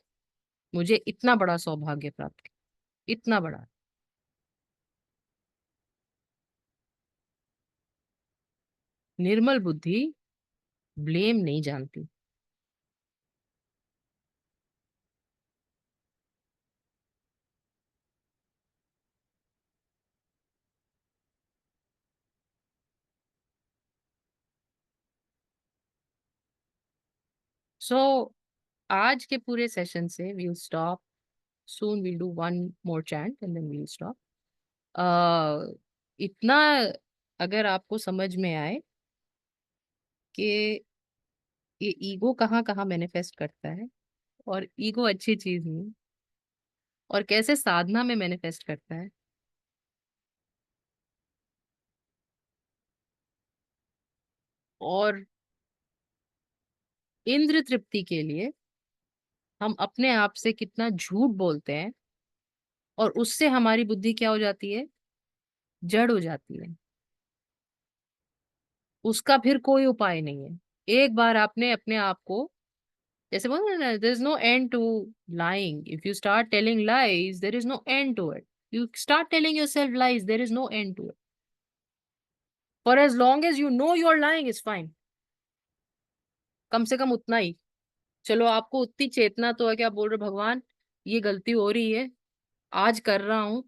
मुझे इतना बड़ा सौभाग्य प्राप्त किया, इतना बड़ा। निर्मल बुद्धि ब्लेम नहीं जानती। सो आज के पूरे सेशन से we'll stop soon, we'll do one more chant and then we'll stop. इतना अगर आपको समझ में आए कि ये ईगो कहाँ कहाँ मैनिफेस्ट करता है, और ईगो अच्छी चीज नहीं, और कैसे साधना में मैनिफेस्ट करता है, और इंद्र तृप्ति के लिए हम अपने आप से कितना झूठ बोलते हैं, और उससे हमारी बुद्धि क्या हो जाती है, जड़ हो जाती है। उसका फिर कोई उपाय नहीं है। एक बार आपने अपने आप को, जैसे बोलो ना, there is no end to lying. If you start telling lies, there is no end to it. You start telling yourself lies, there is no end to it. For as long as you know you are lying is fine, कम से कम उतना ही। चलो आपको उतनी चेतना तो है कि आप बोल रहे हो, भगवान ये गलती हो रही है, आज कर रहा हूं,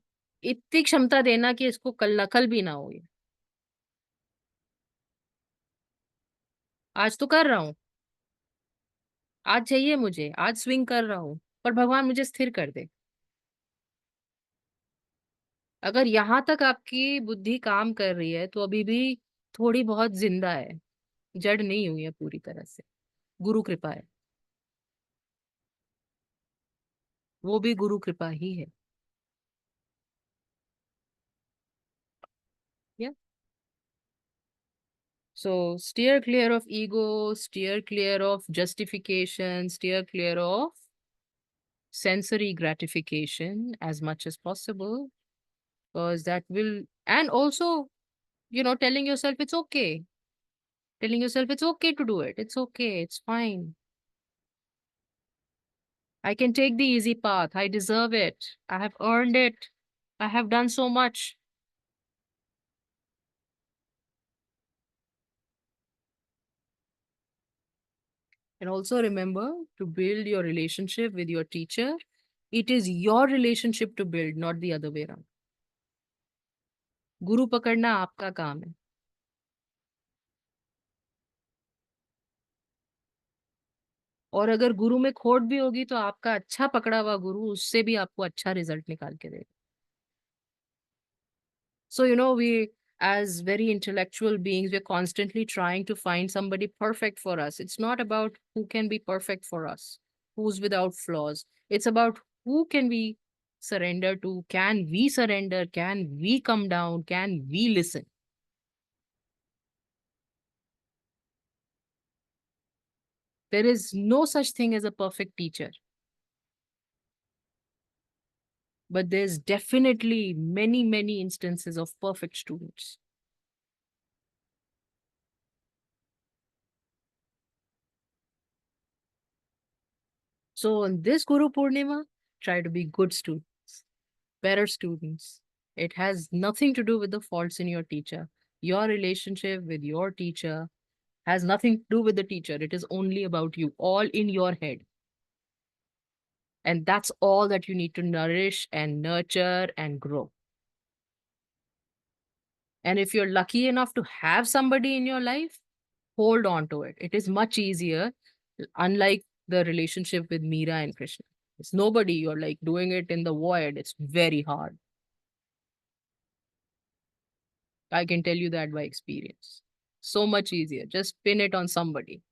इतनी क्षमता देना कि इसको कल भी ना हो ये। आज तो कर रहा हूं, आज चाहिए मुझे, आज स्विंग कर रहा हूं, पर भगवान मुझे स्थिर कर दे। अगर यहां तक आपकी बुद्धि काम कर रही है तो अभी भी थोड़ी बहुत जिंदा है, जड़ नहीं हुई है पूरी तरह से। गुरु कृपा है, वो भी गुरु कृपा ही है। Yeah. So steer clear of ego, steer clear of justification, steer clear of sensory gratification as much as possible, because that will, and also, telling yourself it's okay. Telling yourself it's okay to do it. It's okay. It's fine. I can take the easy path. I deserve it. I have earned it. I have done so much. And also remember to build your relationship with your teacher. It is your relationship to build, not the other way around. गुरु पकड़ना आपका काम है। और अगर गुरु में खोट भी होगी तो आपका अच्छा पकड़ा हुआ गुरु उससे भी आपको अच्छा रिजल्ट निकाल के देगा। So, we as very intellectual beings, we're constantly trying to find somebody perfect for us. It's not about who can be perfect for us, who's without flaws. It's about who can we surrender to? Can we surrender? Can we come down? Can we listen? There is no such thing as a perfect teacher. But there's definitely many, many instances of perfect students. So on this Guru Purnima, try to be good students, better students. It has nothing to do with the faults in your teacher. Your relationship with your teacher has nothing to do with the teacher. It is only about you, all in your head. And that's all that you need to nourish and nurture and grow. And if you're lucky enough to have somebody in your life, hold on to it. It is much easier, unlike the relationship with Meera and Krishna. It's nobody, you're like doing it in the void. It's very hard. I can tell you that by experience. So much easier. Just pin it on somebody.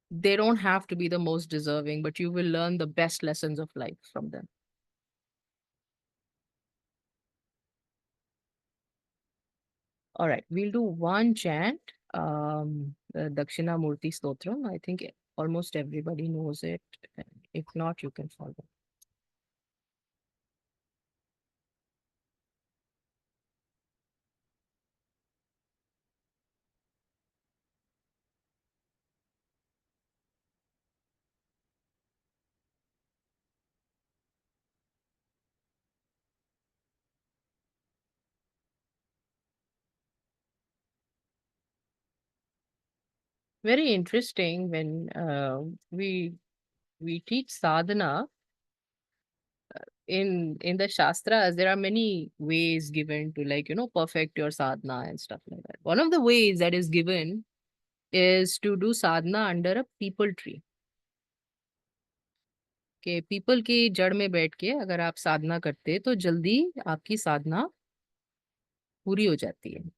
They don't have to be the most deserving, but you will learn the best lessons of life from them. All right, we'll do one chant, the Dakshina Murti Stotram. I think almost everybody knows it. If not, you can follow. Very interesting when we teach sadhana. In the Shastras, there are many ways given to perfect your sadhana and stuff like that. One of the ways that is given is to do sadhana under a peepal tree. कि people की जड़ में बैठ के अगर आप साधना करते तो जल्दी आपकी साधना पूरी हो जाती है।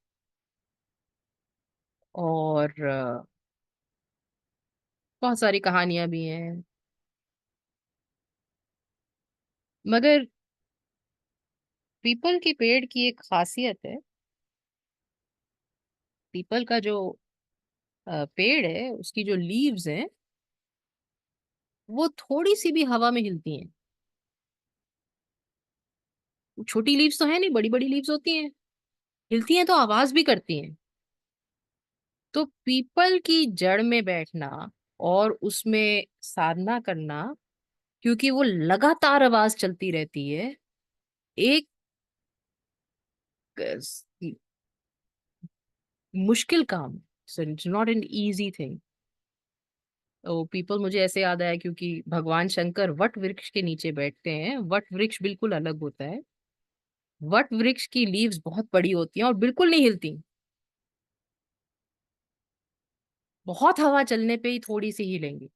और बहुत सारी कहानियां भी हैं, मगर पीपल के पेड़ की एक खासियत है। पीपल का जो पेड़ है उसकी जो लीव्स हैं वो थोड़ी सी भी हवा में हिलती हैं। छोटी लीव्स तो है नहीं, बड़ी बड़ी लीव्स होती हैं, हिलती हैं तो आवाज भी करती हैं। तो पीपल की जड़ में बैठना और उसमें साधना करना, क्योंकि वो लगातार आवाज चलती रहती है, एक मुश्किल काम, so it's not an easy thing. तो पीपल, मुझे ऐसे याद आया क्योंकि भगवान शंकर वट वृक्ष के नीचे बैठते हैं। वट वृक्ष बिल्कुल अलग होता है। वट वृक्ष की लीव्स बहुत बड़ी होती हैं और बिल्कुल नहीं हिलती। बहुत हवा चलने पे ही थोड़ी सी हिलेंगी।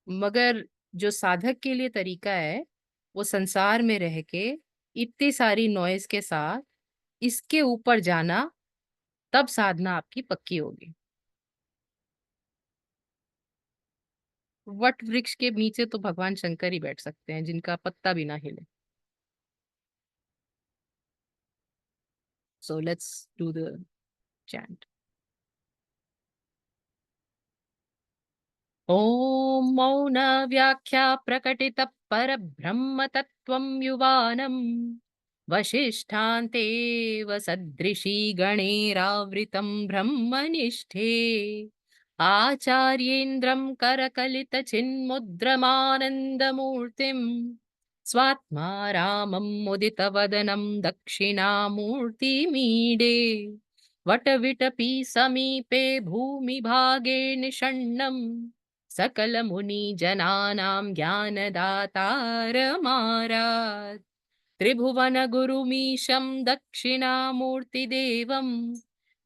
मगर जो साधक के लिए तरीका है, वो संसार में रह के इतनी सारी नॉइज के साथ इसके ऊपर जाना, तब साधना आपकी पक्की होगी। वट वृक्ष के नीचे तो भगवान शंकर ही बैठ सकते हैं, जिनका पत्ता भी ना हिले। So let's do the chant. ॐ मौन व्याख्या प्रकटित परब्रह्म तत्त्वं युवानम् वसिष्ठान्तेव सदृशी गणैरावृतं ब्रह्मनिष्ठे आचार्येन्द्रं करकलितचिन्मुद्रमानन्दमूर्तिम् स्वात्मा रामं मुदितवदनं दक्षिणामूर्तिमीडे वटविटपि समीपे भूमिभागे निषण्णम् सकलमुनिजनानां ज्ञानदातारमारात् त्रिभुवनगुरुमीशं दक्षिणामूर्तिदेवं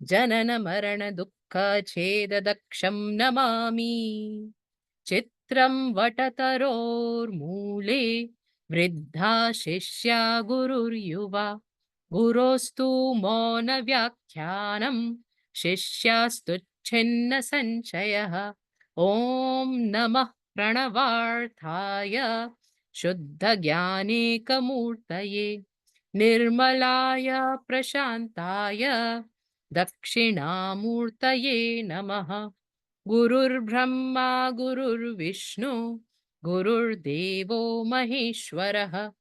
जननमरणदुःखछेददक्षं नमामि। चित्रं वटतरोर्मूले वृद्धा शिष्या गुरुर्युवा गुरोस्तु मौनव्याख्यानं शिष्यास्तुच्छिन्न संशयः। ॐ नमः प्रणवार्थाय शुद्धज्ञानेकमूर्तये निर्मलाय प्रशान्ताय दक्षिणामूर्तये नमः। गुरुर्ब्रह्मा गुरुर्विष्णु गुरुर्देवो महेश्वरः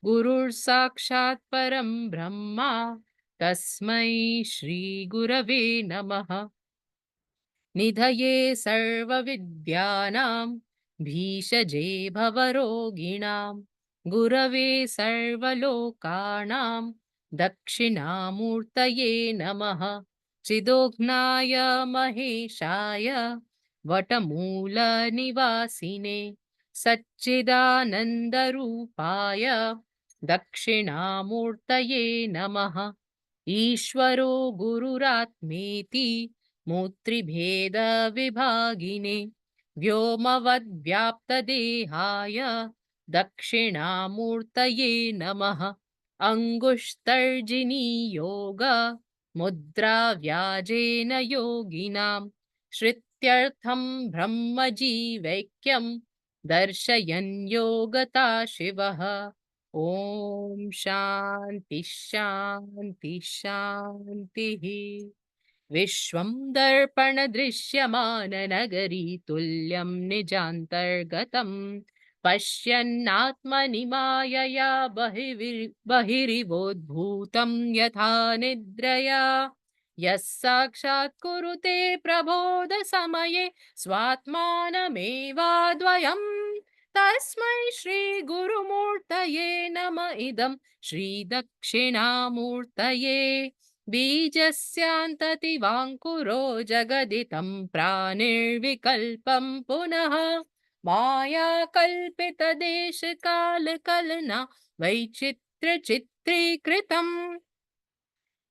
गुरुर्साक्षात् परं ब्रह्मा तस्मै श्रीगुरवे नमः। निधये सर्वविद्यानां भीषजे भवरोगिणां गुरवे सर्वलोकानां दक्षिणामूर्तये नमः। चिदोघ्नाय महेशाय वटमूलनिवासिने सच्चिदानन्दरूपाय दक्षिणामूर्तये नमः। ईश्वरो गुरुरात्मेति मूर्तिभेदविभागिने व्योमवद्व्याप्तदेहाय दक्षिणामूर्तये नमः। अङ्गुष्तर्जिनीयोग मुद्रा व्याजेन योगिनां श्रुत्यर्थं ब्रह्मजीवैक्यं दर्शयन् योगता शिवः। ॐ शान्ति शान्ति शान्तिः। विश्वं दर्पणदृश्यमाननगरी तुल्यं निजान्तर्गतं पश्यन्नात्मनि मायया बहिरिवोद्भूतं यथा निद्रया यः साक्षात् कुरुते प्रबोधसमये स्वात्मानमेवाद्वयम् तस्मै श्रीगुरुमूर्तये नम इदं श्रीदक्षिणामूर्तये। बीजस्यान्ततिवाङ्कुरो जगदितं प्राणिर्विकल्पं पुनः मायाकल्पितदेशकालकलना वैचित्र्यचित्रीकृतम्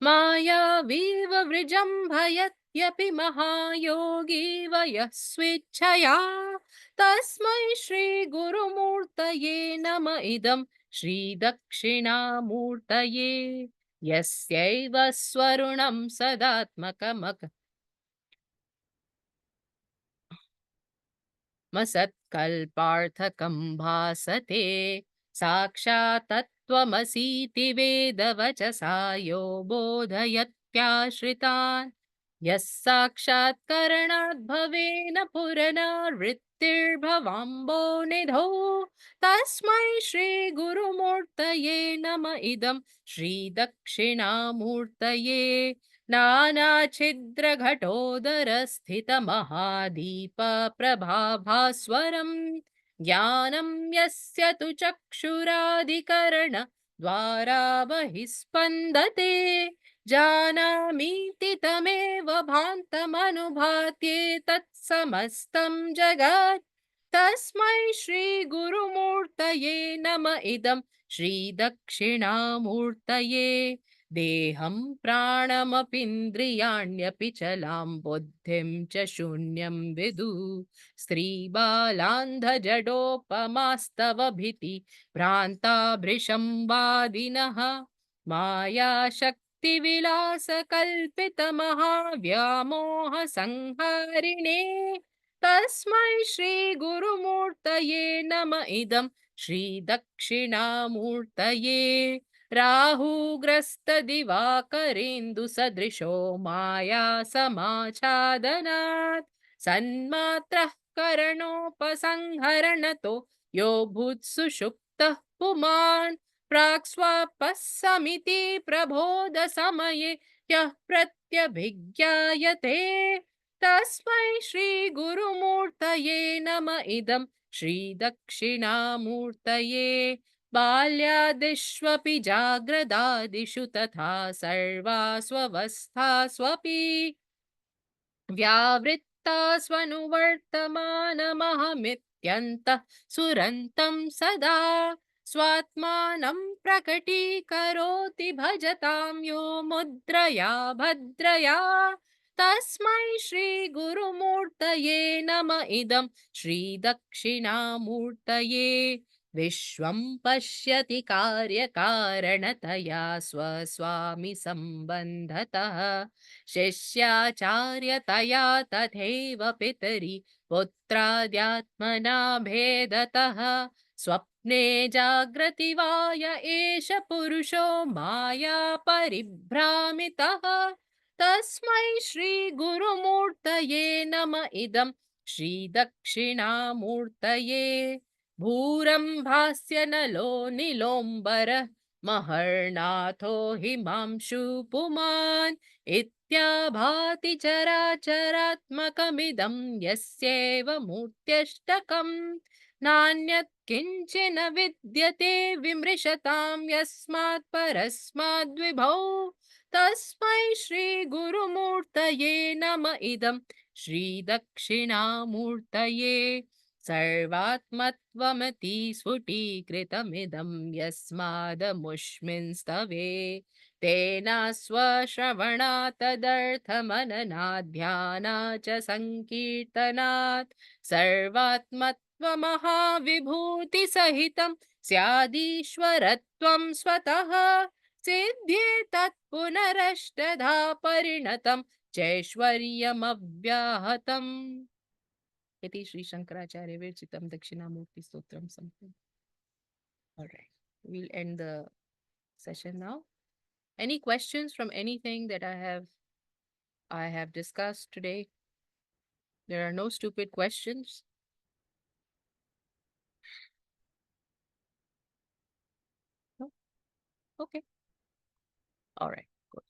मायावीव वृजम्भयत्यपि महायोगी वयः स्वेच्छया तस्मै श्रीगुरुमूर्तये नम इदं श्रीदक्षिणामूर्तये। यस्यैव स्वरुणं सदात्मकमक मसत्कल्पार्थकं भासते साक्षात् तत्त्वमसीति वेदवचसा यो बोधयत्याश्रितान् यः साक्षात्करणात् भवेन पुरनावृत्तिर्भवाम्बो निधौ तस्मै श्रीगुरुमूर्तये नम इदं श्रीदक्षिणामूर्तये। नानाछिद्रघटोदरस्थितमहादीपप्रभाभास्वरं ज्ञानं यस्य तु चक्षुरादिकरण द्वारा बहिस्पन्दते जानामीति तमेव भान्तमनुभात्ये तत्समस्तं जगत् तस्मै श्रीगुरुमूर्तये नम इदं श्रीदक्षिणामूर्तये देहं प्राणमपीन्द्रियाण्यपि चलां बुद्धिं च शून्यं विदु स्त्रीबालान्धजडोपमास्तव भीति भ्रान्ता भृशं वादिनः मायाशक्तिविलासकल्पितमहाव्यामोहसंहारिणे तस्मै श्रीगुरुमूर्तये नम इदं श्रीदक्षिणामूर्तये राहुग्रस्तदिवाकरेन्दुसदृशो माया समाच्छादनात् सन्मात्रः करणोपसंहरणतो यो भूत्सुषुप्तः पुमान् प्राक्स्वापः समिति प्रबोधसमये यः प्रत्यभिज्ञायते तस्मै श्रीगुरुमूर्तये नम इदं श्रीदक्षिणामूर्तये बाल्यादिष्वपि जाग्रदादिषु तथा सर्वास्वस्थास्वपि व्यावृत्तास्वनुवर्तमानमहमित्यन्तः सुरन्तं सदा स्वात्मानं प्रकटीकरोति भजतां यो मुद्रया भद्रया तस्मै श्रीगुरुमूर्तये नम इदं श्रीदक्षिणामूर्तये विश्वं पश्यति कार्यकारणतया स्वस्वामि सम्बन्धतः शिष्याचार्यतया तथैव पितरि पुत्राद्यात्मना भेदतः स्वप्ने जाग्रति वा य एष पुरुषो माया परिभ्रामितः तस्मै श्रीगुरुमूर्तये नम इदं श्रीदक्षिणामूर्तये भूरम्भास्य नलो निलोम्बरः महर्नाथो हिमांशु पुमान् इत्याभाति चराचरात्मकमिदं यस्यैव मूर्त्यष्टकम् नान्यत् किञ्चिन विद्यते विमृशतां यस्मात् परस्माद्विभौ तस्मै श्रीगुरुमूर्तये नम इदं श्रीदक्षिणामूर्तये सर्वात्मत्वमति स्फुटीकृतमिदं यस्मादमुष्मिन् स्तवे तेन स्वश्रवणात् तदर्थमननाध्यानात् च संकीर्तनात् सर्वात्मत्वमहाविभूतिसहितं स्यादीश्वरत्वं स्वतः सिद्ध्येतत् पुनरष्टधा परिणतं चैश्वर्यमव्याहतम् इति श्री शंकराचार्य विरचितं दक्षिणामूर्ति स्तोत्रम संपूर्ण. All right, we'll end the session now. Any questions from anything that I have discussed today? There are no stupid questions. No? Okay. All right. Good.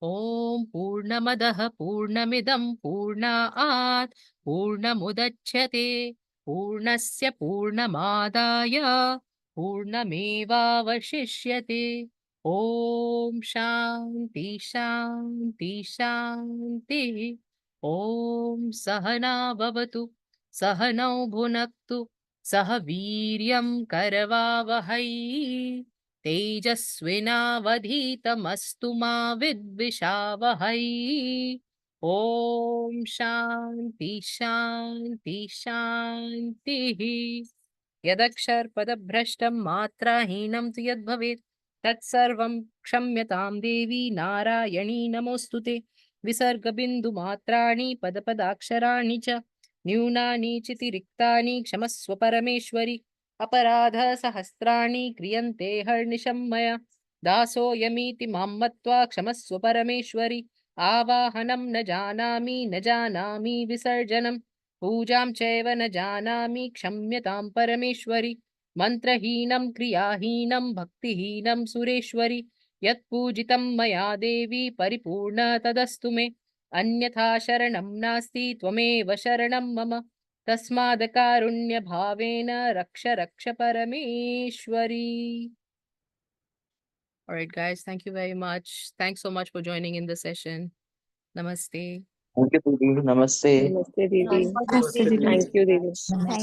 ॐ पूर्णमदः पूर्णमिदं पूर्णात् पूर्णमुदच्यते पूर्णस्य पूर्णमादाय पूर्णमेवावशिष्यते ॐ शान्ति शान्ति शान्तिः ॐ सहना भवतु सहनौ भुनक्तु सह वीर्यं करवावहै तेजस्विनावधीतमस्तु मा विद्विषावहै ॐ शान्ति शान्ति शान्तिः यदक्षरपदभ्रष्टं मात्राहीनं तु यद्भवेत् तत्सर्वं क्षम्यतां देवी नारायणी नमोऽस्तुते विसर्गबिन्दुमात्राणि पदपदाक्षराणि च न्यूनानि चितिरिक्तानि क्षमस्व परमेश्वरि अपराधसहस्राणि क्रियन्ते हर्निशं मया दासोऽयमीति मां मत्वा क्षमस्व परमेश्वरि आवाहनं न जानामि विसर्जनं पूजां चैव न जानामि क्षम्यतां परमेश्वरि मन्त्रहीनं क्रियाहीनं भक्तिहीनं सुरेश्वरि यत्पूजितं मया देवी परिपूर्ण तदस्तु मे अन्यथा शरणं नास्ति त्वमेव शरणं मम तस्मादकारुण्यभावेन रक्ष रक्ष परमेश्वरी. All right, guys. Thank you very much. Thanks so much for joining in the session. Namaste. Thank you, Didi. Namaste. नमस्ते दीदी Namaste, Didi. थैंक यू दीदी Thank